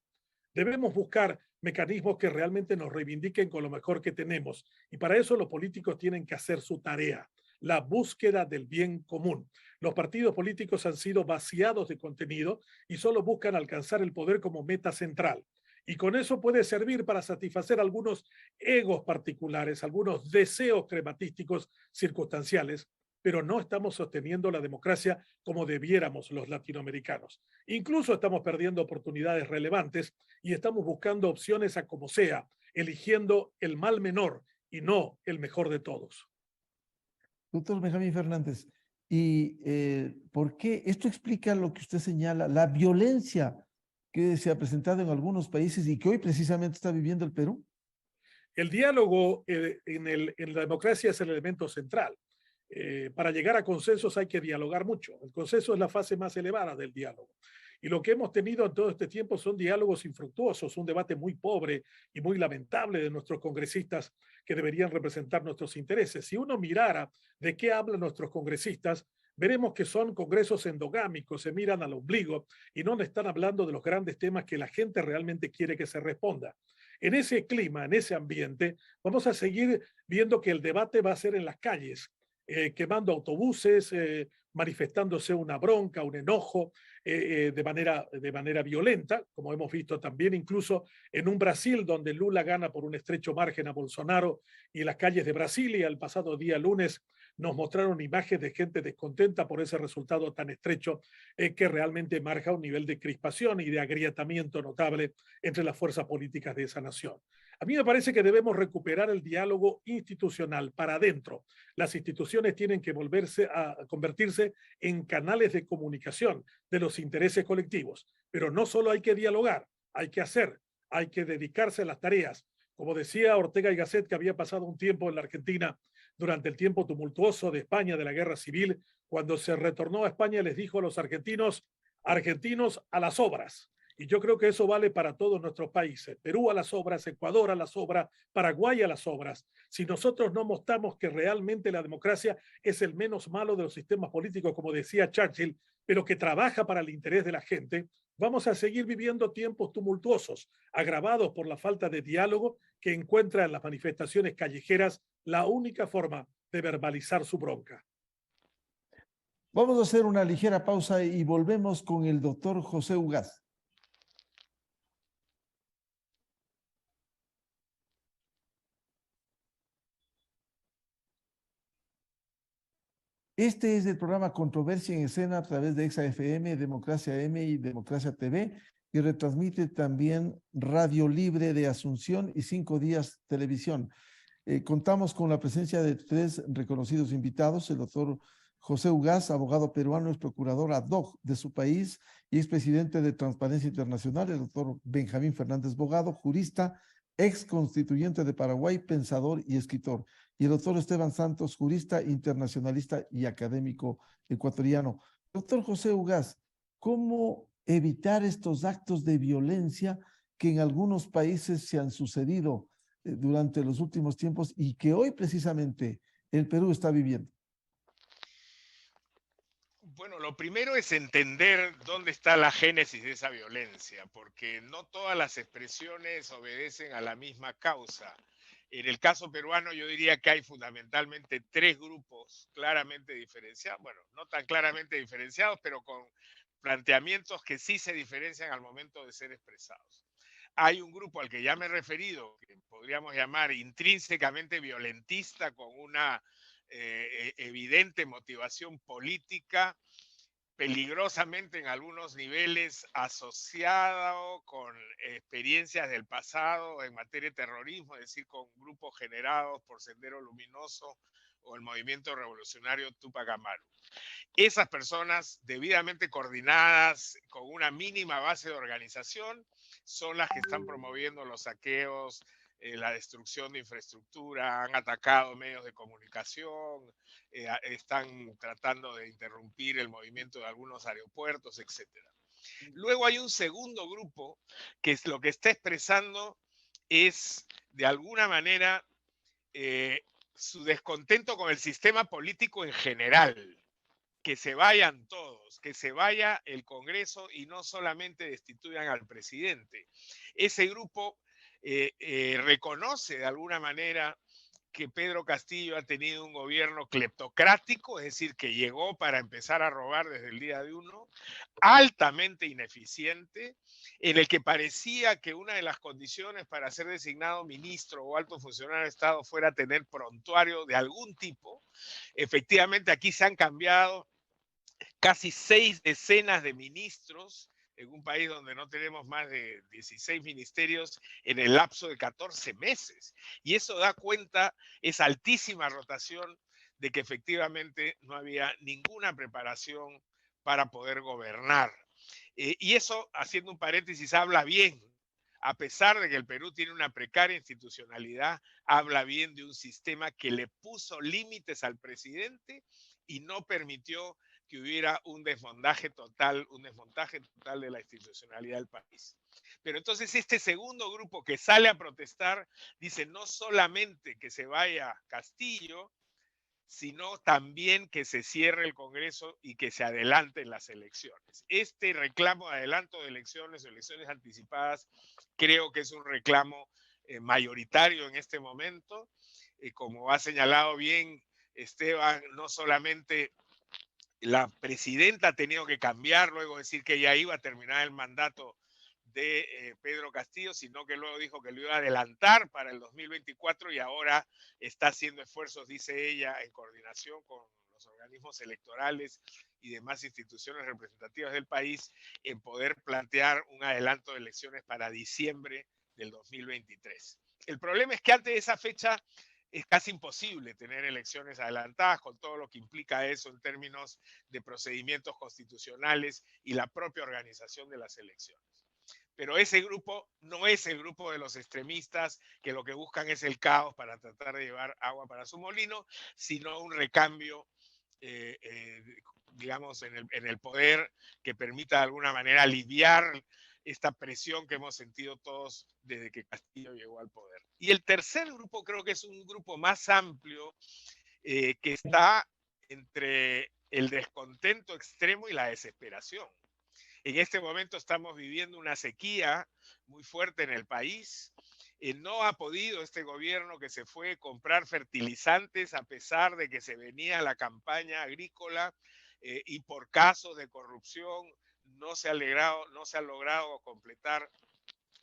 Debemos buscar mecanismos que realmente nos reivindiquen con lo mejor que tenemos, y para eso los políticos tienen que hacer su tarea, la búsqueda del bien común. Los partidos políticos han sido vaciados de contenido y solo buscan alcanzar el poder como meta central. Y con eso puede servir para satisfacer algunos egos particulares, algunos deseos crematísticos circunstanciales, pero no estamos sosteniendo la democracia como debiéramos los latinoamericanos. Incluso estamos perdiendo oportunidades relevantes y estamos buscando opciones a como sea, eligiendo el mal menor y no el mejor de todos. Doctor Benjamín Fernández, ¿y por qué esto explica lo que usted señala, la violencia que se ha presentado en algunos países y que hoy precisamente está viviendo el Perú? El diálogo en la democracia es el elemento central. Para llegar a consensos hay que dialogar mucho. El consenso es la fase más elevada del diálogo. Y lo que hemos tenido en todo este tiempo son diálogos infructuosos, un debate muy pobre y muy lamentable de nuestros congresistas que deberían representar nuestros intereses. Si uno mirara de qué hablan nuestros congresistas, veremos que son congresos endogámicos, se miran al ombligo y no están hablando de los grandes temas que la gente realmente quiere que se responda. En ese clima, en ese ambiente, vamos a seguir viendo que el debate va a ser en las calles, quemando autobuses, manifestándose una bronca, un enojo de manera violenta, como hemos visto también incluso en un Brasil donde Lula gana por un estrecho margen a Bolsonaro, y las calles de Brasilia el pasado día lunes nos mostraron imágenes de gente descontenta por ese resultado tan estrecho que realmente marca un nivel de crispación y de agrietamiento notable entre las fuerzas políticas de esa nación. A mí me parece que debemos recuperar el diálogo institucional para adentro. Las instituciones tienen que convertirse en canales de comunicación de los intereses colectivos, pero no solo hay que dialogar, hay que hacer, hay que dedicarse a las tareas. Como decía Ortega y Gasset, que había pasado un tiempo en la Argentina durante el tiempo tumultuoso de España, de la Guerra Civil, cuando se retornó a España les dijo a los argentinos, argentinos a las obras. Y yo creo que eso vale para todos nuestros países. Perú a las obras, Ecuador a las obras, Paraguay a las obras. Si nosotros no mostramos que realmente la democracia es el menos malo de los sistemas políticos, como decía Churchill, pero que trabaja para el interés de la gente, vamos a seguir viviendo tiempos tumultuosos, agravados por la falta de diálogo que encuentra en las manifestaciones callejeras la única forma de verbalizar su bronca. Vamos a hacer una ligera pausa y volvemos con el doctor José Ugaz. Este es el programa Controversia en Escena a través de ExaFM, Democracia M y Democracia TV, y retransmite también Radio Libre de Asunción y 5 Días Televisión. Contamos con la presencia de 3 reconocidos invitados: el doctor José Ugaz, abogado peruano, es procurador ad hoc de su país y expresidente de Transparencia Internacional; el doctor Benjamín Fernández Bogado, jurista, ex constituyente de Paraguay, pensador y escritor; y el doctor Esteban Santos, jurista, internacionalista y académico ecuatoriano. Doctor José Ugaz, ¿cómo evitar estos actos de violencia que en algunos países se han sucedido durante los últimos tiempos y que hoy precisamente el Perú está viviendo? Bueno, lo primero es entender dónde está la génesis de esa violencia, porque no todas las expresiones obedecen a la misma causa. En el caso peruano yo diría que hay fundamentalmente 3 grupos claramente diferenciados, bueno, no tan claramente diferenciados, pero con planteamientos que sí se diferencian al momento de ser expresados. Hay un grupo al que ya me he referido, que podríamos llamar intrínsecamente violentista, con una evidente motivación política, peligrosamente en algunos niveles asociado con experiencias del pasado en materia de terrorismo, es decir, con grupos generados por Sendero Luminoso o el movimiento revolucionario Tupac Amaru. Esas personas debidamente coordinadas con una mínima base de organización son las que están promoviendo los saqueos, la destrucción de infraestructura, han atacado medios de comunicación, están tratando de interrumpir el movimiento de algunos aeropuertos, etc. Luego hay un segundo grupo que es lo que está expresando es de alguna manera su descontento con el sistema político en general. Que se vayan todos, que se vaya el Congreso y no solamente destituyan al presidente. Ese grupo reconoce de alguna manera que Pedro Castillo ha tenido un gobierno cleptocrático, es decir, que llegó para empezar a robar desde el día de uno, altamente ineficiente, en el que parecía que una de las condiciones para ser designado ministro o alto funcionario de Estado fuera tener prontuario de algún tipo. Efectivamente, aquí se han cambiado casi 6 decenas de ministros en un país donde no tenemos más de 16 ministerios en el lapso de 14 meses. Y eso da cuenta, esa altísima rotación, de que efectivamente no había ninguna preparación para poder gobernar. Y eso, haciendo un paréntesis, habla bien. A pesar de que el Perú tiene una precaria institucionalidad, habla bien de un sistema que le puso límites al presidente y no permitió que hubiera un desmontaje total de la institucionalidad del país. Pero entonces este segundo grupo que sale a protestar dice no solamente que se vaya Castillo, sino también que se cierre el Congreso y que se adelanten las elecciones. Este reclamo de adelanto de elecciones o elecciones anticipadas creo que es un reclamo mayoritario en este momento. Como ha señalado bien Esteban, no solamente la presidenta ha tenido que cambiar, luego decir que ya iba a terminar el mandato de Pedro Castillo, sino que luego dijo que lo iba a adelantar para el 2024 y ahora está haciendo esfuerzos, dice ella, en coordinación con los organismos electorales y demás instituciones representativas del país, en poder plantear un adelanto de elecciones para diciembre del 2023. El problema es que antes de esa fecha es casi imposible tener elecciones adelantadas con todo lo que implica eso en términos de procedimientos constitucionales y la propia organización de las elecciones. Pero ese grupo no es el grupo de los extremistas que lo que buscan es el caos para tratar de llevar agua para su molino, sino un recambio, digamos, en el poder que permita de alguna manera aliviar esta presión que hemos sentido todos desde que Castillo llegó al poder. Y el tercer grupo creo que es un grupo más amplio que está entre el descontento extremo y la desesperación. En este momento estamos viviendo una sequía muy fuerte en el país. No ha podido este gobierno que se fue a comprar fertilizantes a pesar de que se venía la campaña agrícola y por casos de corrupción no se ha logrado completar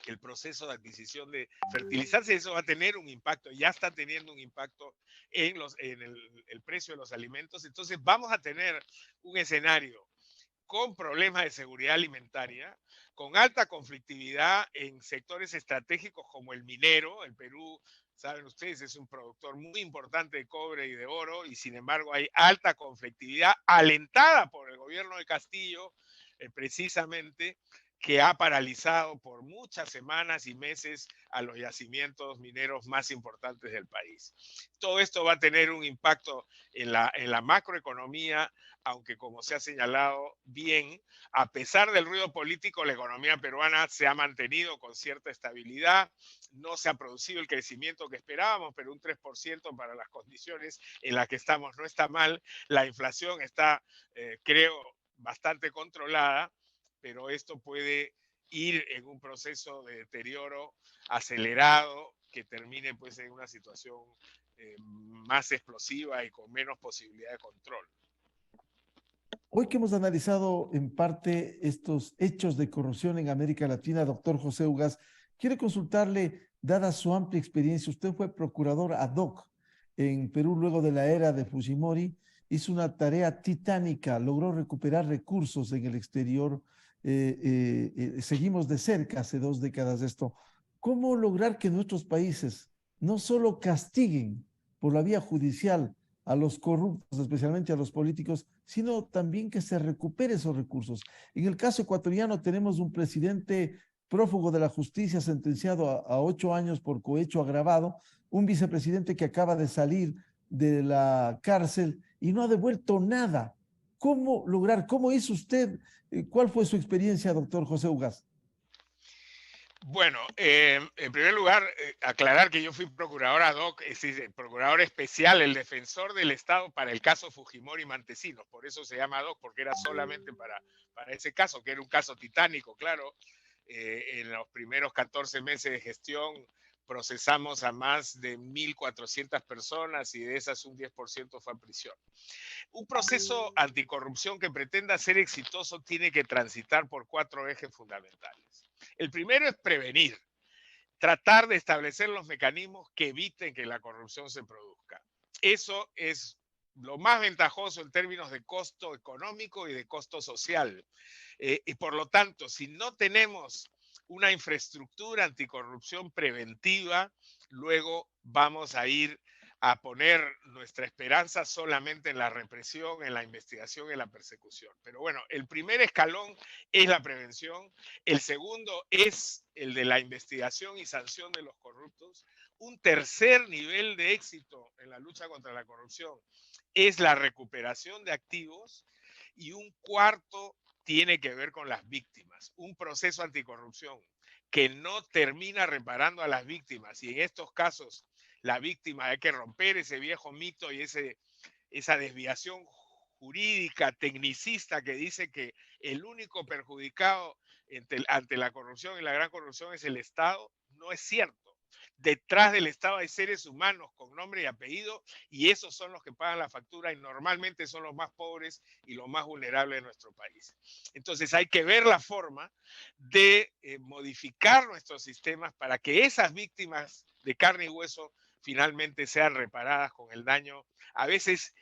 el proceso de adquisición de fertilizantes. Eso va a tener un impacto, ya está teniendo un impacto en el precio de los alimentos. Entonces vamos a tener un escenario con problemas de seguridad alimentaria, con alta conflictividad en sectores estratégicos como el minero. El Perú saben ustedes, es un productor muy importante de cobre y de oro, y sin embargo hay alta conflictividad alentada por el gobierno de Castillo, precisamente, que ha paralizado por muchas semanas y meses a los yacimientos mineros más importantes del país. Todo esto va a tener un impacto en la macroeconomía, aunque como se ha señalado bien, a pesar del ruido político, la economía peruana se ha mantenido con cierta estabilidad, no se ha producido el crecimiento que esperábamos, pero un 3% para las condiciones en las que estamos no está mal, la inflación está, creo, bastante controlada, pero esto puede ir en un proceso de deterioro acelerado que termine pues en una situación más explosiva y con menos posibilidad de control. Hoy que hemos analizado en parte estos hechos de corrupción en América Latina, doctor José Ugas, quiero consultarle, dada su amplia experiencia, usted fue procurador ad hoc en Perú luego de la era de Fujimori, hizo una tarea titánica, logró recuperar recursos en el exterior, seguimos de cerca hace 2 décadas esto. ¿Cómo lograr que nuestros países no solo castiguen por la vía judicial a los corruptos, especialmente a los políticos, sino también que se recupere esos recursos? En el caso ecuatoriano tenemos un presidente prófugo de la justicia sentenciado a 8 años por cohecho agravado, un vicepresidente que acaba de salir de la cárcel y no ha devuelto nada. ¿Cómo lograr? ¿Cómo hizo usted? ¿Cuál fue su experiencia, doctor José Ugas? Bueno, en primer lugar, aclarar que yo fui procurador ad hoc, es decir, procurador especial, el defensor del Estado para el caso Fujimori Montesinos. Por eso se llama ad hoc, porque era solamente para ese caso, que era un caso titánico, claro. En los primeros 14 meses de gestión procesamos a más de 1.400 personas y de esas un 10% fue a prisión. Un proceso anticorrupción que pretenda ser exitoso tiene que transitar por 4 ejes fundamentales. El primero es prevenir, tratar de establecer los mecanismos que eviten que la corrupción se produzca. Eso es lo más ventajoso en términos de costo económico y de costo social. Y por lo tanto, si no tenemos una infraestructura anticorrupción preventiva, luego vamos a ir a poner nuestra esperanza solamente en la represión, en la investigación y en la persecución. Pero bueno, el primer escalón es la prevención, el segundo es el de la investigación y sanción de los corruptos. Un tercer nivel de éxito en la lucha contra la corrupción es la recuperación de activos, y un cuarto tiene que ver con las víctimas. Un proceso anticorrupción que no termina reparando a las víctimas, y en estos casos la víctima, hay que romper ese viejo mito y esa desviación jurídica, tecnicista, que dice que el único perjudicado ante la corrupción y la gran corrupción es el Estado. No es cierto. Detrás del Estado hay seres humanos con nombre y apellido, y esos son los que pagan la factura, y normalmente son los más pobres y los más vulnerables de nuestro país. Entonces hay que ver la forma de modificar nuestros sistemas para que esas víctimas de carne y hueso finalmente sean reparadas con el daño a veces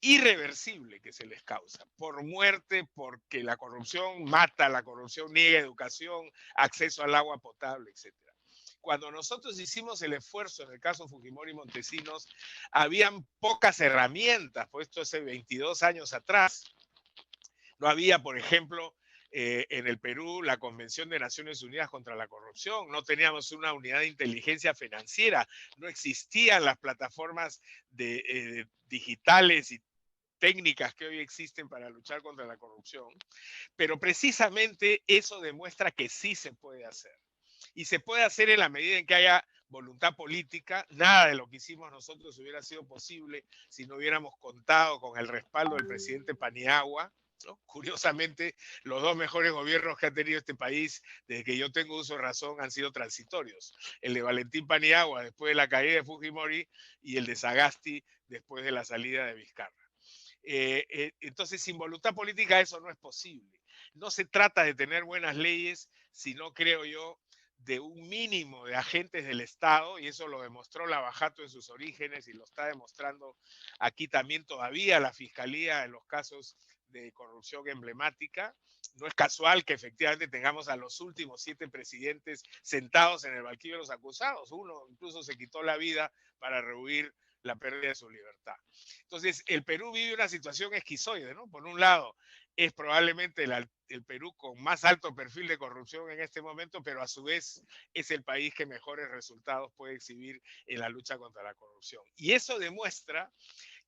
irreversible que se les causa, por muerte, porque la corrupción mata, la corrupción niega educación, acceso al agua potable, etc. Cuando nosotros hicimos el esfuerzo en el caso Fujimori Montesinos, habían pocas herramientas, pues esto hace 22 años atrás. No había, por ejemplo, en el Perú la Convención de Naciones Unidas contra la Corrupción, no teníamos una unidad de inteligencia financiera, no existían las plataformas digitales y técnicas que hoy existen para luchar contra la corrupción, pero precisamente eso demuestra que sí se puede hacer. Y se puede hacer en la medida en que haya voluntad política. Nada de lo que hicimos nosotros hubiera sido posible si no hubiéramos contado con el respaldo del presidente Paniagua, ¿no? Curiosamente, los 2 mejores gobiernos que ha tenido este país desde que yo tengo uso de razón han sido transitorios. El de Valentín Paniagua después de la caída de Fujimori, y el de Sagasti después de la salida de Vizcarra. Entonces, sin voluntad política eso no es posible. No se trata de tener buenas leyes, sino, creo yo, de un mínimo de agentes del Estado, y eso lo demostró Lavajato en sus orígenes y lo está demostrando aquí también todavía la Fiscalía en los casos de corrupción emblemática, No es casual que efectivamente tengamos a los últimos 7 presidentes sentados en el banquillo de los acusados. Uno incluso se quitó la vida para rehuir la pérdida de su libertad. Entonces, el Perú vive una situación esquizoide, ¿no? Por un lado, es probablemente el Perú con más alto perfil de corrupción en este momento, pero a su vez es el país que mejores resultados puede exhibir en la lucha contra la corrupción. Y eso demuestra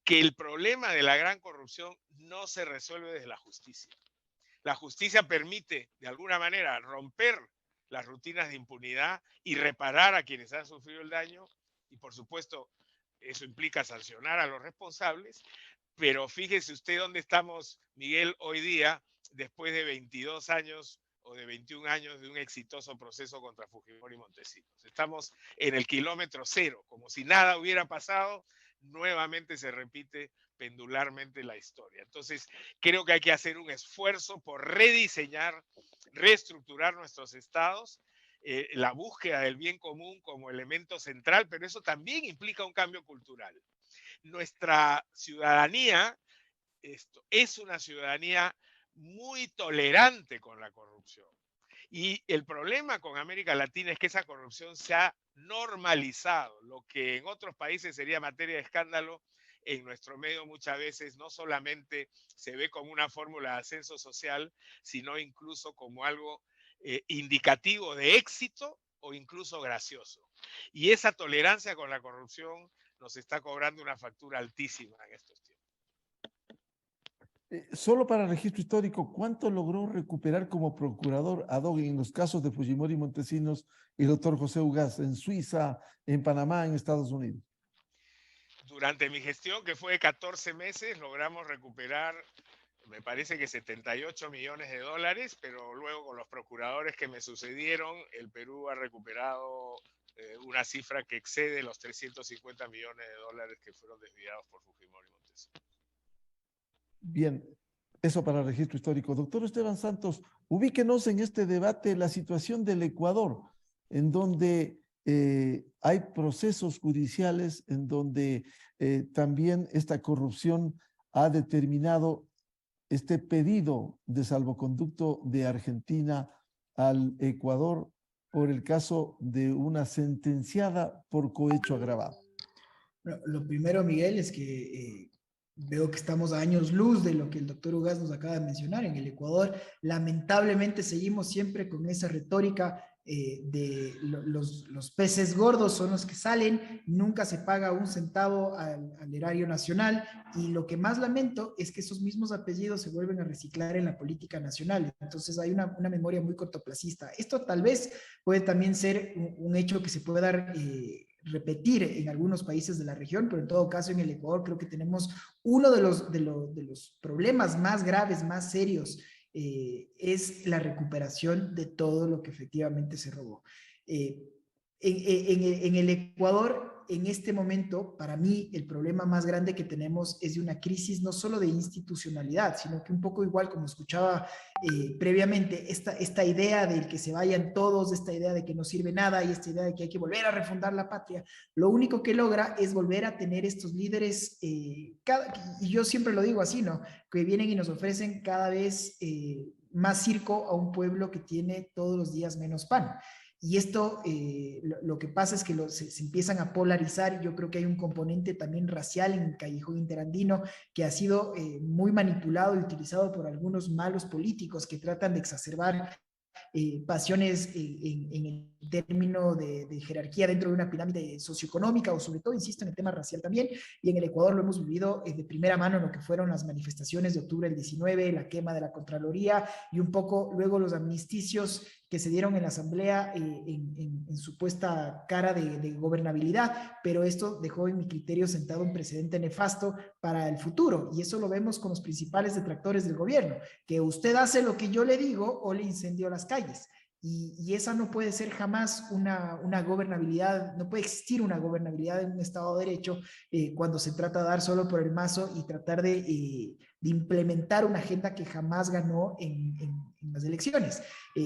que el problema de la gran corrupción no se resuelve desde la justicia. La justicia permite, de alguna manera, romper las rutinas de impunidad y reparar a quienes han sufrido el daño. Y, por supuesto, eso implica sancionar a los responsables. Pero fíjese usted dónde estamos, Miguel, hoy día, después de 22 años o de 21 años de un exitoso proceso contra Fujimori y Montesinos. Estamos en el kilómetro cero, como si nada hubiera pasado. Nuevamente se repite pendularmente la historia. Entonces, creo que hay que hacer un esfuerzo por rediseñar, reestructurar nuestros estados, la búsqueda del bien común como elemento central, pero eso también implica un cambio cultural. Nuestra ciudadanía es una ciudadanía muy tolerante con la corrupción. Y el problema con América Latina es que esa corrupción se ha normalizado. Lo que en otros países sería materia de escándalo, en nuestro medio muchas veces no solamente se ve como una fórmula de ascenso social, sino incluso como algo indicativo de éxito o incluso gracioso. Y esa tolerancia con la corrupción nos está cobrando una factura altísima en estos tiempos. Solo para registro histórico, ¿cuánto logró recuperar como procurador ad hoc en los casos de Fujimori y Montesinos y el doctor José Ugaz en Suiza, en Panamá, en Estados Unidos? Durante mi gestión, que fue de 14 meses, logramos recuperar, me parece que 78 millones de dólares, pero luego con los procuradores que me sucedieron, el Perú ha recuperado una cifra que excede los 350 millones de dólares que fueron desviados por Fujimori y Montesinos. Bien, eso para el registro histórico. Doctor Esteban Santos, ubíquenos en este debate la situación del Ecuador, en donde hay procesos judiciales, en donde también esta corrupción ha determinado este pedido de salvoconducto de Argentina al Ecuador por el caso de una sentenciada por cohecho agravado. Lo primero, Miguel, es que veo que estamos a años luz de lo que el doctor Ugaz nos acaba de mencionar. En el Ecuador, lamentablemente, seguimos siempre con esa retórica de los peces gordos son los que salen, nunca se paga un centavo al erario nacional, y lo que más lamento es que esos mismos apellidos se vuelven a reciclar en la política nacional. Entonces hay una memoria muy cortoplacista. Esto tal vez puede también ser un hecho que se puede dar... repetir en algunos países de la región, pero en todo caso en el Ecuador creo que tenemos uno de los problemas más graves, más serios, es la recuperación de todo lo que efectivamente se robó. En el Ecuador, en este momento, para mí, el problema más grande que tenemos es de una crisis no solo de institucionalidad, sino que un poco igual, como escuchaba previamente, esta idea de que se vayan todos, esta idea de que no sirve nada y esta idea de que hay que volver a refundar la patria, lo único que logra es volver a tener estos líderes, y yo siempre lo digo así, ¿no? Que vienen y nos ofrecen cada vez más circo a un pueblo que tiene todos los días menos pan. Y esto, lo que pasa es que se empiezan a polarizar, y yo creo que hay un componente también racial en el callejón interandino que ha sido muy manipulado y utilizado por algunos malos políticos que tratan de exacerbar pasiones en el término de jerarquía dentro de una pirámide socioeconómica, o sobre todo, insisto, en el tema racial también. Y en el Ecuador lo hemos vivido de primera mano en lo que fueron las manifestaciones de octubre del 19, la quema de la Contraloría y un poco luego los amnisticios que se dieron en la Asamblea en supuesta cara de gobernabilidad, pero esto dejó en mi criterio sentado un precedente nefasto para el futuro, y eso lo vemos con los principales detractores del gobierno, que usted hace lo que yo le digo o le incendió las calles. Y esa no puede ser jamás una gobernabilidad, no puede existir una gobernabilidad en un Estado de Derecho cuando se trata de dar solo por el mazo y tratar de de implementar una agenda que jamás ganó en las elecciones.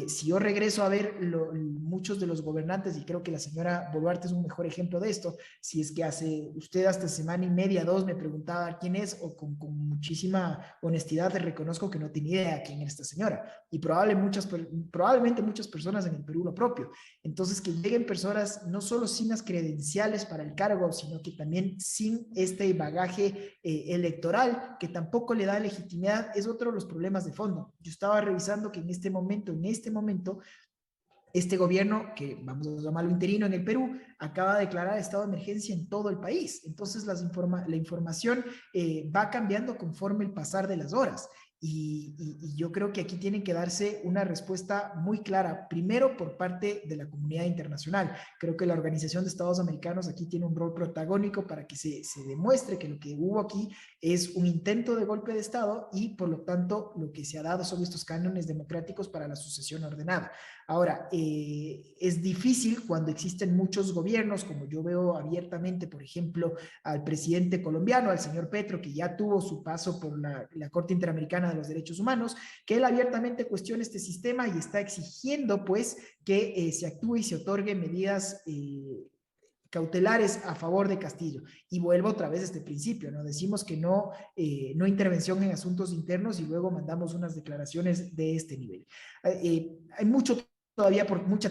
Si yo regreso a ver muchos de los gobernantes, y creo que la señora Boluarte es un mejor ejemplo de esto, si es que usted hasta semana y media, 2, me preguntaba quién es, o con muchísima honestidad le reconozco que no tenía idea quién era esta señora, y probablemente muchas personas en el Perú lo propio. Entonces, que lleguen personas no solo sin las credenciales para el cargo, sino que también sin este bagaje electoral, que tampoco le da legitimidad, es otro de los problemas de fondo. Yo estaba revisando que en este momento, este gobierno, que vamos a llamarlo interino en el Perú, acaba de declarar estado de emergencia en todo el país. Entonces, la información va cambiando conforme el pasar de las horas. Y yo creo que aquí tiene que darse una respuesta muy clara, primero por parte de la comunidad internacional. Creo que la Organización de Estados Americanos aquí tiene un rol protagónico para que se demuestre que lo que hubo aquí es un intento de golpe de Estado, y por lo tanto lo que se ha dado son estos cánones democráticos para la sucesión ordenada. Ahora, es difícil cuando existen muchos gobiernos, como yo veo abiertamente, por ejemplo, al presidente colombiano, al señor Petro, que ya tuvo su paso por la Corte Interamericana de los Derechos Humanos, que él abiertamente cuestiona este sistema y está exigiendo, pues, que se actúe y se otorgue medidas cautelares a favor de Castillo. Y vuelvo otra vez a este principio, ¿no? Decimos que no intervención en asuntos internos y luego mandamos unas declaraciones de este nivel. Hay mucha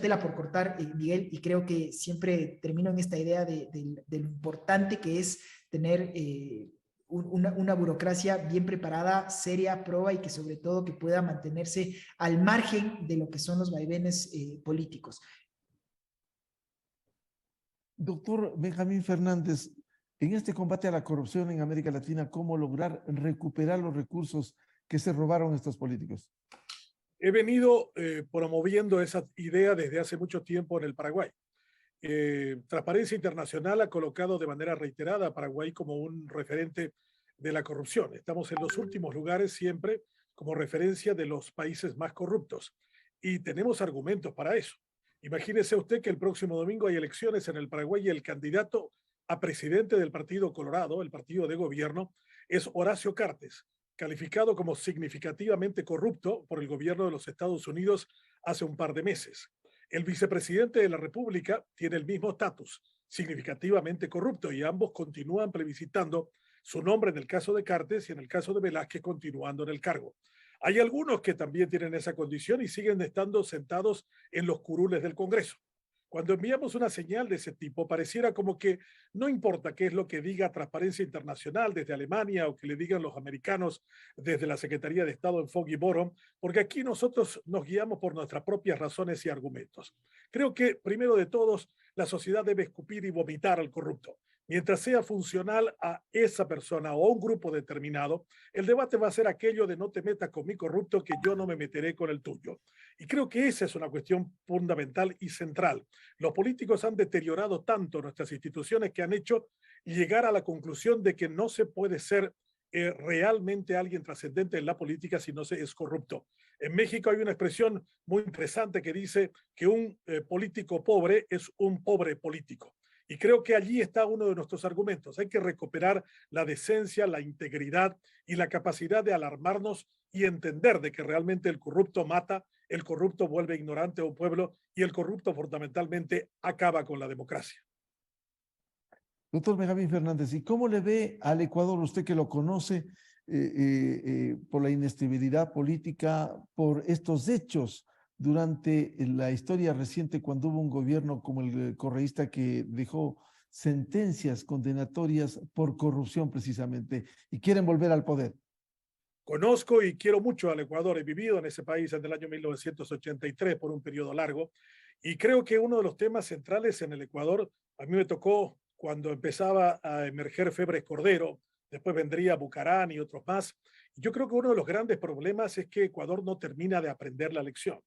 tela por cortar, Miguel, y creo que siempre termino en esta idea de lo importante que es tener una burocracia bien preparada, seria, proba, y que sobre todo que pueda mantenerse al margen de lo que son los vaivenes políticos. Doctor Benjamín Fernández, en este combate a la corrupción en América Latina, ¿cómo lograr recuperar los recursos que se robaron estos políticos? He venido promoviendo esa idea desde hace mucho tiempo en el Paraguay. Transparencia Internacional ha colocado de manera reiterada a Paraguay como un referente de la corrupción. Estamos en los últimos lugares siempre como referencia de los países más corruptos, y tenemos argumentos para eso. Imagínese usted que el próximo domingo hay elecciones en el Paraguay y el candidato a presidente del Partido Colorado, el partido de gobierno, es Horacio Cartes, calificado como significativamente corrupto por el gobierno de los Estados Unidos hace un par de meses. El vicepresidente de la República tiene el mismo estatus, significativamente corrupto, y ambos continúan plebiscitando su nombre en el caso de Cartes y en el caso de Velázquez continuando en el cargo. Hay algunos que también tienen esa condición y siguen estando sentados en los curules del Congreso. Cuando enviamos una señal de ese tipo, pareciera como que no importa qué es lo que diga Transparencia Internacional desde Alemania o que le digan los americanos desde la Secretaría de Estado en Foggy Bottom, porque aquí nosotros nos guiamos por nuestras propias razones y argumentos. Creo que, primero de todos, la sociedad debe escupir y vomitar al corrupto. Mientras sea funcional a esa persona o a un grupo determinado, el debate va a ser aquello de no te metas con mi corrupto, que yo no me meteré con el tuyo. Y creo que esa es una cuestión fundamental y central. Los políticos han deteriorado tanto nuestras instituciones que han hecho llegar a la conclusión de que no se puede ser realmente alguien trascendente en la política si no se es corrupto. En México hay una expresión muy interesante que dice que un político pobre es un pobre político. Y creo que allí está uno de nuestros argumentos. Hay que recuperar la decencia, la integridad y la capacidad de alarmarnos y entender de que realmente el corrupto mata, el corrupto vuelve ignorante a un pueblo y el corrupto fundamentalmente acaba con la democracia. Doctor Benjamín Fernández, ¿y cómo le ve al Ecuador, usted que lo conoce, por la inestabilidad política, por estos hechos durante la historia reciente, cuando hubo un gobierno como el correísta que dejó sentencias condenatorias por corrupción precisamente y quieren volver al poder? Conozco y quiero mucho al Ecuador. He vivido en ese país desde el año 1983 por un periodo largo, y creo que uno de los temas centrales en el Ecuador, a mí me tocó cuando empezaba a emerger Febres Cordero, después vendría Bucarán y otros más. Yo creo que uno de los grandes problemas es que Ecuador no termina de aprender la lección.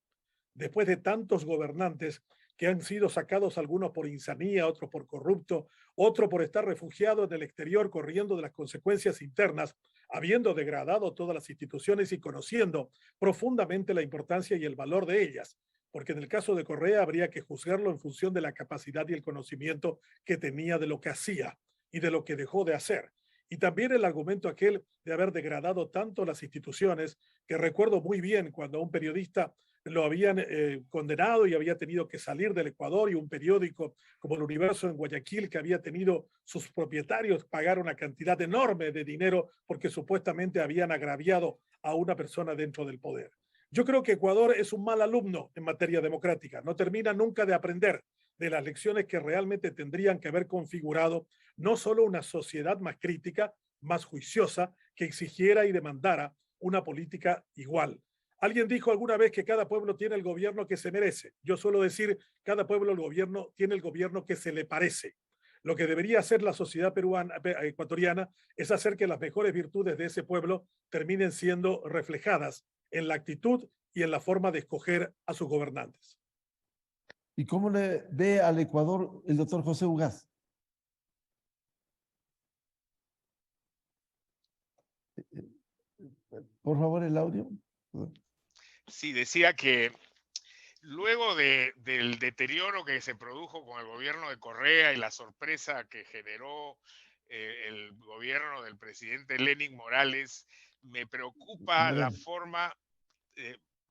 Después de tantos gobernantes que han sido sacados, algunos por insanía, otros por corrupto, otro por estar refugiado en el exterior, corriendo de las consecuencias internas, habiendo degradado todas las instituciones y conociendo profundamente la importancia y el valor de ellas, porque en el caso de Correa habría que juzgarlo en función de la capacidad y el conocimiento que tenía de lo que hacía y de lo que dejó de hacer. Y también el argumento aquel de haber degradado tanto las instituciones, que recuerdo muy bien cuando a un periodista lo habían condenado y había tenido que salir del Ecuador, y un periódico como El Universo en Guayaquil, que había tenido sus propietarios pagar una cantidad enorme de dinero porque supuestamente habían agraviado a una persona dentro del poder. Yo creo que Ecuador es un mal alumno en materia democrática, no termina nunca de aprender de las lecciones que realmente tendrían que haber configurado no solo una sociedad más crítica, más juiciosa, que exigiera y demandara una política igual. Alguien dijo alguna vez que cada pueblo tiene el gobierno que se merece. Yo suelo decir, cada pueblo el gobierno tiene el gobierno que se le parece. Lo que debería hacer la sociedad peruana, ecuatoriana, es hacer que las mejores virtudes de ese pueblo terminen siendo reflejadas en la actitud y en la forma de escoger a sus gobernantes. ¿Y cómo le ve al Ecuador el doctor José Ugaz? Por favor, el audio. Sí, decía que luego del deterioro que se produjo con el gobierno de Correa y la sorpresa que generó el gobierno del presidente Lenín Morales, me preocupa la forma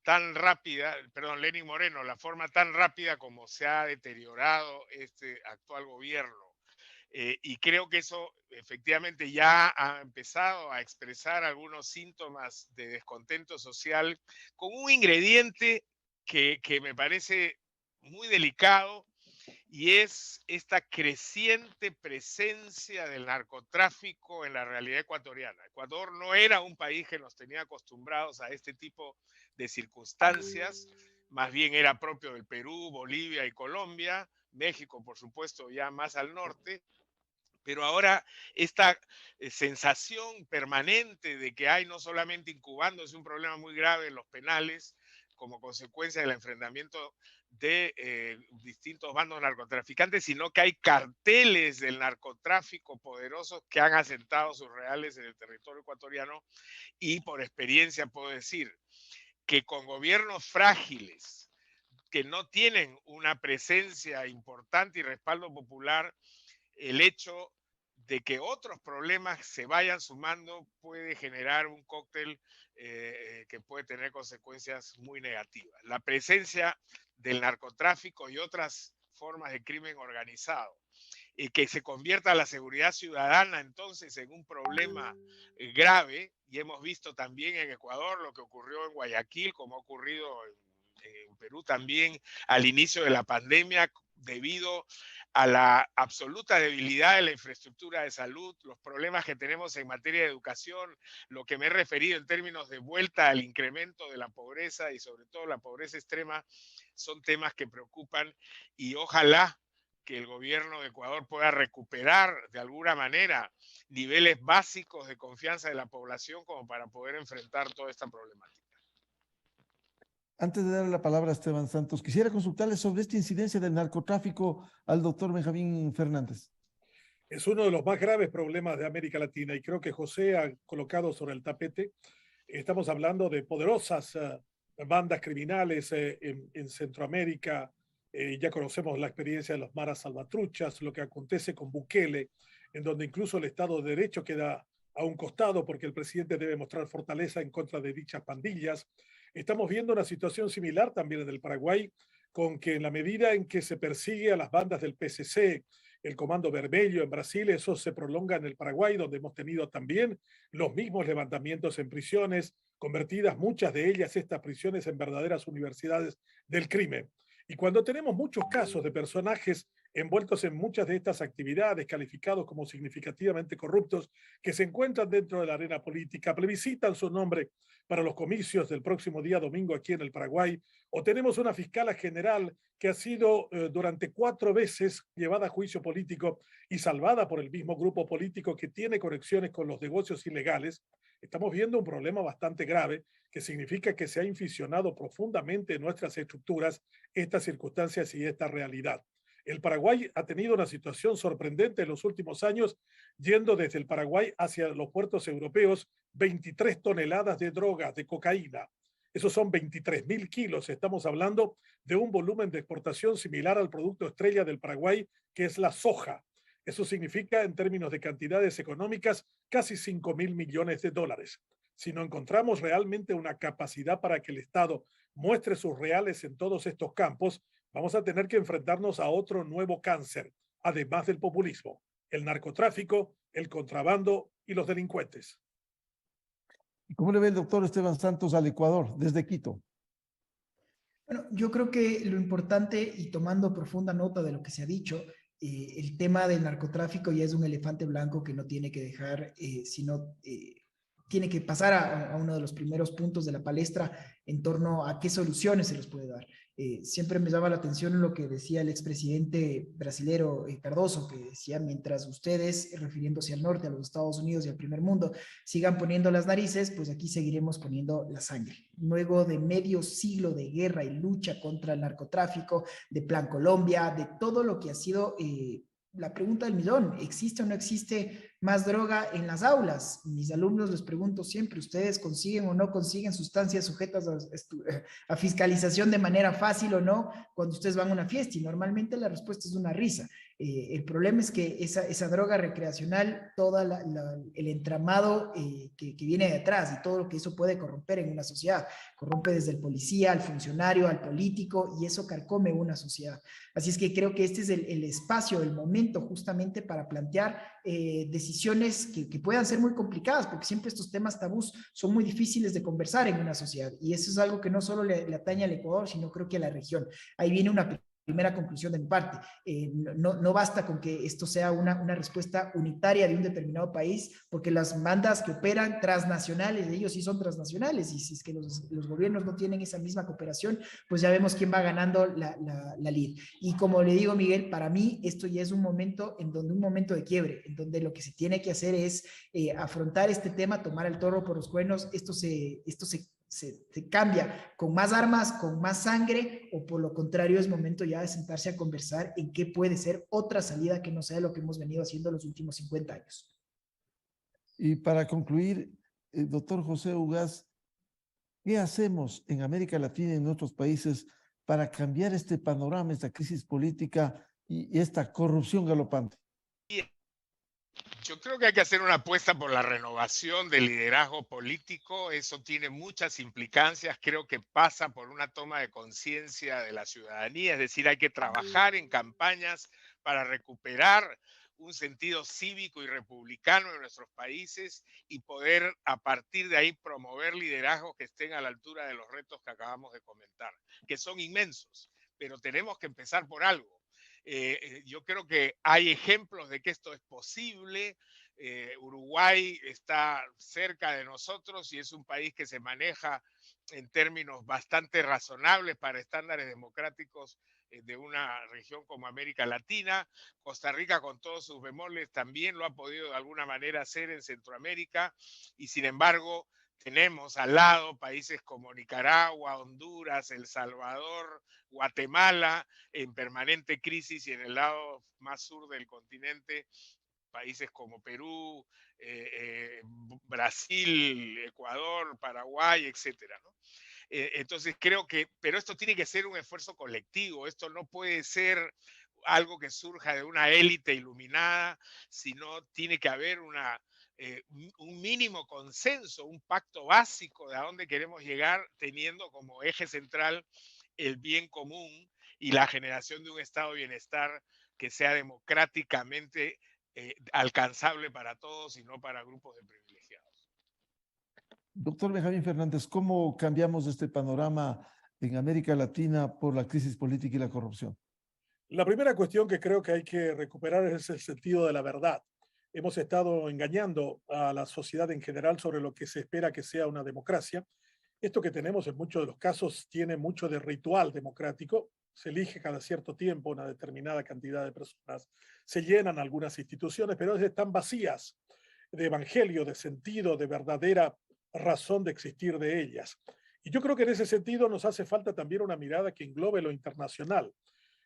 tan rápida, perdón, Lenín Moreno, la forma tan rápida como se ha deteriorado este actual gobierno. Y creo que eso efectivamente ya ha empezado a expresar algunos síntomas de descontento social con un ingrediente que me parece muy delicado, y es esta creciente presencia del narcotráfico en la realidad ecuatoriana. Ecuador no era un país que nos tenía acostumbrados a este tipo de circunstancias, más bien era propio del Perú, Bolivia y Colombia, México, por supuesto, ya más al norte. Pero ahora esta sensación permanente de que hay no solamente incubándose un problema muy grave en los penales como consecuencia del enfrentamiento de distintos bandos narcotraficantes, sino que hay carteles del narcotráfico poderosos que han asentado sus reales en el territorio ecuatoriano. Y por experiencia puedo decir que con gobiernos frágiles, que no tienen una presencia importante y respaldo popular, el hecho de que otros problemas se vayan sumando puede generar un cóctel que puede tener consecuencias muy negativas. La presencia del narcotráfico y otras formas de crimen organizado, y que se convierta la seguridad ciudadana entonces en un problema grave, y hemos visto también en Ecuador lo que ocurrió en Guayaquil, como ha ocurrido en Perú también al inicio de la pandemia, debido a la absoluta debilidad de la infraestructura de salud, los problemas que tenemos en materia de educación, lo que me he referido en términos de vuelta al incremento de la pobreza y sobre todo la pobreza extrema, son temas que preocupan, y ojalá que el gobierno de Ecuador pueda recuperar de alguna manera niveles básicos de confianza de la población como para poder enfrentar toda esta problemática. Antes de darle la palabra a Esteban Santos, quisiera consultarle sobre esta incidencia del narcotráfico al doctor Benjamín Fernández. Es uno de los más graves problemas de América Latina, y creo que José ha colocado sobre el tapete. Estamos hablando de poderosas bandas criminales en Centroamérica. Ya conocemos la experiencia de los maras salvatruchas, lo que acontece con Bukele, en donde incluso el Estado de Derecho queda a un costado porque el presidente debe mostrar fortaleza en contra de dichas pandillas. Estamos viendo una situación similar también en el Paraguay, con que en la medida en que se persigue a las bandas del PCC, el Comando Vermelho en Brasil, eso se prolonga en el Paraguay, donde hemos tenido también los mismos levantamientos en prisiones, convertidas muchas de ellas, estas prisiones, en verdaderas universidades del crimen. Y cuando tenemos muchos casos de personajes envueltos en muchas de estas actividades, calificados como significativamente corruptos, que se encuentran dentro de la arena política, plebiscitan su nombre para los comicios del próximo día domingo aquí en el Paraguay, o tenemos una fiscala general que ha sido durante 4 veces llevada a juicio político y salvada por el mismo grupo político que tiene conexiones con los negocios ilegales, estamos viendo un problema bastante grave, que significa que se ha inficionado profundamente en nuestras estructuras estas circunstancias y esta realidad. El Paraguay ha tenido una situación sorprendente en los últimos años, yendo desde el Paraguay hacia los puertos europeos 23 toneladas de drogas, de cocaína. Esos son 23.000 kilos. Estamos hablando de un volumen de exportación similar al producto estrella del Paraguay, que es la soja. Eso significa, en términos de cantidades económicas, casi 5.000 millones de dólares. Si no encontramos realmente una capacidad para que el Estado muestre sus reales en todos estos campos, vamos a tener que enfrentarnos a otro nuevo cáncer, además del populismo: el narcotráfico, el contrabando y los delincuentes. ¿Y cómo le ve el doctor Esteban Santos al Ecuador desde Quito? Bueno, yo creo que lo importante, y tomando profunda nota de lo que se ha dicho, el tema del narcotráfico ya es un elefante blanco que no tiene que dejar, sino tiene que pasar a uno de los primeros puntos de la palestra en torno a qué soluciones se les puede dar. Siempre me llama la atención lo que decía el expresidente brasilero Cardoso, que decía: mientras ustedes, refiriéndose al norte, a los Estados Unidos y al primer mundo, sigan poniendo las narices, pues aquí seguiremos poniendo la sangre. Luego de medio siglo de guerra y lucha contra el narcotráfico, de Plan Colombia, de todo lo que ha sido la pregunta del millón: ¿existe o no existe más droga en las aulas? Mis alumnos les pregunto siempre: ¿ustedes consiguen o no consiguen sustancias sujetas a fiscalización de manera fácil o no cuando ustedes van a una fiesta? Y normalmente la respuesta es una risa. El problema es que esa droga recreacional, todo el entramado que viene detrás y todo lo que eso puede corromper en una sociedad, corrompe desde el policía, al funcionario, al político, y eso carcome una sociedad. Así es que creo que este es el espacio, el momento justamente para plantear decisiones que puedan ser muy complicadas, porque siempre estos temas tabús son muy difíciles de conversar en una sociedad, y eso es algo que no solo le atañe al Ecuador, sino creo que a la región. Ahí viene una primera conclusión de mi parte. No basta con que esto sea una respuesta unitaria de un determinado país, porque las bandas que operan transnacionales, ellos sí son transnacionales, y si es que los gobiernos no tienen esa misma cooperación, pues ya vemos quién va ganando la lead. Y como le digo, Miguel, para mí esto ya es un momento de quiebre, en donde lo que se tiene que hacer es afrontar este tema, tomar el toro por los cuernos. Esto se cambia con más armas, con más sangre, o por lo contrario es momento ya de sentarse a conversar en qué puede ser otra salida que no sea lo que hemos venido haciendo los últimos 50 años. Y para concluir, doctor José Ugaz, ¿qué hacemos en América Latina y en otros países para cambiar este panorama, esta crisis política y esta corrupción galopante? Yo creo que hay que hacer una apuesta por la renovación del liderazgo político. Eso tiene muchas implicancias. Creo que pasa por una toma de conciencia de la ciudadanía. Es decir, hay que trabajar en campañas para recuperar un sentido cívico y republicano en nuestros países y poder a partir de ahí promover liderazgos que estén a la altura de los retos que acabamos de comentar, que son inmensos, pero tenemos que empezar por algo. Yo creo que hay ejemplos de que esto es posible. Uruguay está cerca de nosotros y es un país que se maneja en términos bastante razonables para estándares democráticos de una región como América Latina. Costa Rica, con todos sus bemoles, también lo ha podido de alguna manera hacer en Centroamérica, y sin embargo tenemos al lado países como Nicaragua, Honduras, El Salvador, Guatemala, en permanente crisis, y en el lado más sur del continente, países como Perú, Brasil, Ecuador, Paraguay, etcétera, ¿no? Entonces creo que, pero esto tiene que ser un esfuerzo colectivo, esto no puede ser algo que surja de una élite iluminada, sino tiene que haber un mínimo consenso, un pacto básico de a dónde queremos llegar, teniendo como eje central el bien común y la generación de un estado de bienestar que sea democráticamente alcanzable para todos y no para grupos de privilegiados. Doctor Benjamín Fernández, ¿cómo cambiamos este panorama en América Latina por la crisis política y la corrupción? La primera cuestión que creo que hay que recuperar es el sentido de la verdad. Hemos estado engañando a la sociedad en general sobre lo que se espera que sea una democracia. Esto que tenemos en muchos de los casos tiene mucho de ritual democrático. Se elige cada cierto tiempo una determinada cantidad de personas, se llenan algunas instituciones, pero están vacías de evangelio, de sentido, de verdadera razón de existir de ellas. Y yo creo que en ese sentido nos hace falta también una mirada que englobe lo internacional.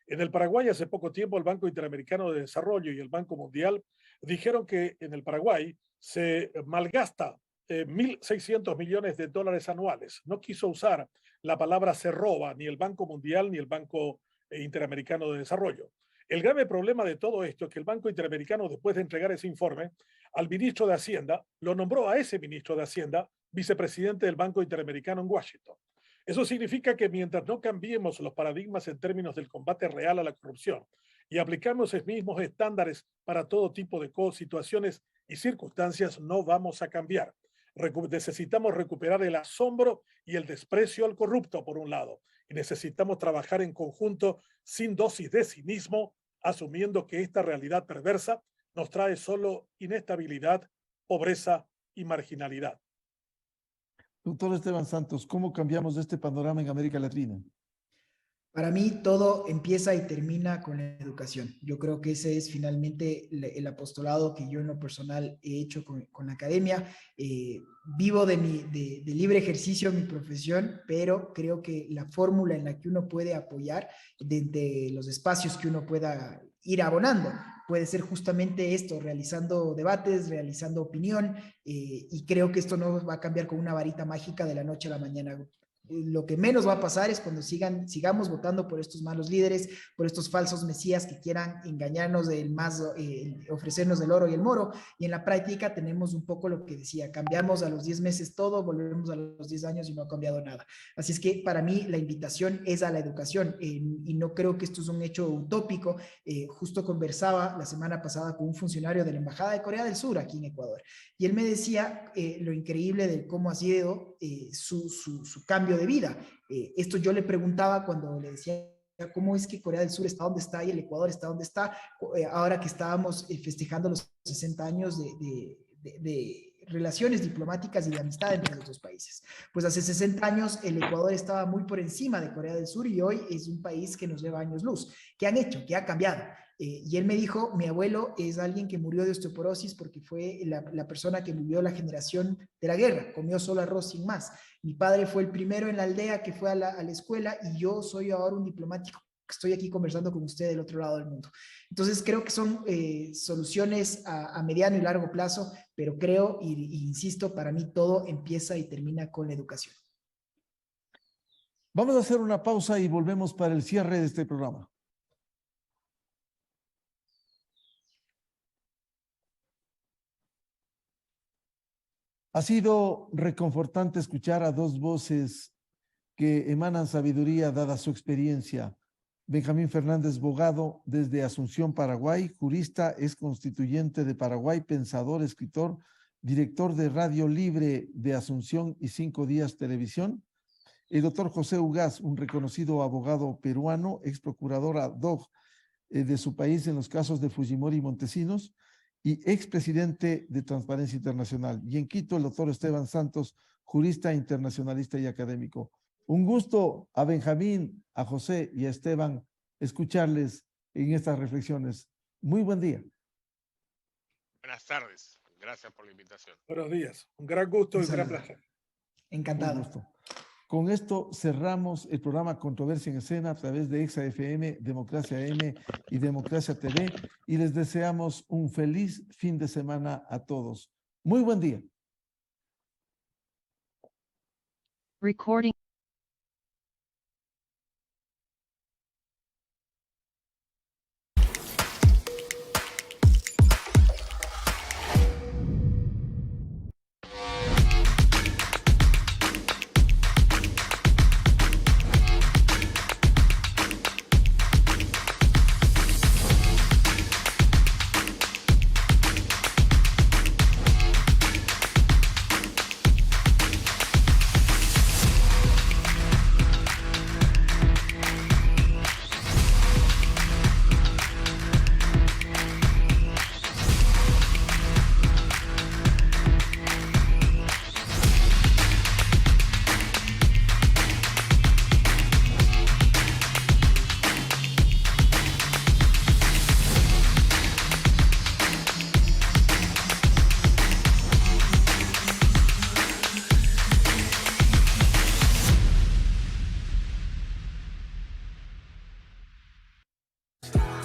En el Paraguay hace poco tiempo el Banco Interamericano de Desarrollo y el Banco Mundial dijeron que en el Paraguay se malgasta 1.600 millones de dólares anuales. No quiso usar la palabra se roba ni el Banco Mundial ni el Banco Interamericano de Desarrollo. El grave problema de todo esto es que el Banco Interamericano, después de entregar ese informe al ministro de Hacienda, lo nombró a ese ministro de Hacienda vicepresidente del Banco Interamericano en Washington. Eso significa que mientras no cambiemos los paradigmas en términos del combate real a la corrupción y aplicamos los mismos estándares para todo tipo de situaciones y circunstancias, no vamos a cambiar. Necesitamos recuperar el asombro y el desprecio al corrupto, por un lado, y necesitamos trabajar en conjunto sin dosis de cinismo, asumiendo que esta realidad perversa nos trae solo inestabilidad, pobreza y marginalidad. Doctor Esteban Santos, ¿cómo cambiamos este panorama en América Latina? Para mí todo empieza y termina con la educación. Yo creo que ese es finalmente el apostolado que yo en lo personal he hecho con la academia. Vivo de libre ejercicio mi profesión, pero creo que la fórmula en la que uno puede apoyar desde los espacios que uno pueda ir abonando puede ser justamente esto, realizando debates, realizando opinión, y creo que esto no va a cambiar con una varita mágica de la noche a la mañana. Lo que menos va a pasar es cuando sigamos votando por estos malos líderes, por estos falsos mesías que quieran engañarnos ofrecernos el oro y el moro, y en la práctica tenemos un poco lo que decía, cambiamos a los 10 meses todo, volvemos a los 10 años y no ha cambiado nada. Así es que para mí la invitación es a la educación, y no creo que esto es un hecho utópico. Justo conversaba la semana pasada con un funcionario de la Embajada de Corea del Sur aquí en Ecuador, y él me decía lo increíble de cómo ha sido su cambio de vida. Esto yo le preguntaba cuando le decía cómo es que Corea del Sur está donde está y el Ecuador está donde está, ahora que estábamos festejando los 60 años de relaciones diplomáticas y de amistad entre los dos países. Pues hace 60 años el Ecuador estaba muy por encima de Corea del Sur y hoy es un país que nos lleva años luz. ¿Qué han hecho? ¿Qué ha cambiado? Y él me dijo, mi abuelo es alguien que murió de osteoporosis porque fue la persona que vivió la generación de la guerra, comió solo arroz sin más. Mi padre fue el primero en la aldea que fue a la escuela, y yo soy ahora un diplomático que estoy aquí conversando con usted del otro lado del mundo. Entonces creo que son soluciones a mediano y largo plazo, pero creo, y insisto, para mí todo empieza y termina con la educación. Vamos a hacer una pausa y volvemos para el cierre de este programa. Ha sido reconfortante escuchar a dos voces que emanan sabiduría dada su experiencia. Benjamín Fernández Bogado, desde Asunción, Paraguay, jurista, ex constituyente de Paraguay, pensador, escritor, director de Radio Libre de Asunción y 5 Días Televisión. El doctor José Ugaz, un reconocido abogado peruano, ex procurador ad hoc de su país en los casos de Fujimori y Montesinos, y expresidente de Transparencia Internacional. Y en Quito, el doctor Esteban Santos, jurista internacionalista y académico. Un gusto a Benjamín, a José y a Esteban escucharles en estas reflexiones. Muy buen día. Buenas tardes. Gracias por la invitación. Buenos días. Un gran gusto y un gran placer. Encantado. Un gusto. Con esto cerramos el programa Controversia en Escena a través de Exa FM, Democracia M y Democracia TV, y les deseamos un feliz fin de semana a todos. Muy buen día. Recording.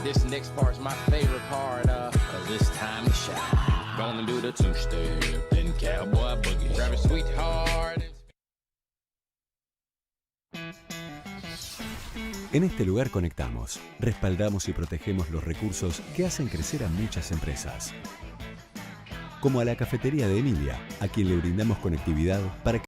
This next part's my favorite part, cause it's time to shine. Gonna do the two-step, then cowboy boogie. Grab a sweetheart and En este lugar conectamos, respaldamos y protegemos los recursos que hacen crecer a muchas empresas. Como a la cafetería de Emilia, a quien le brindamos conectividad para que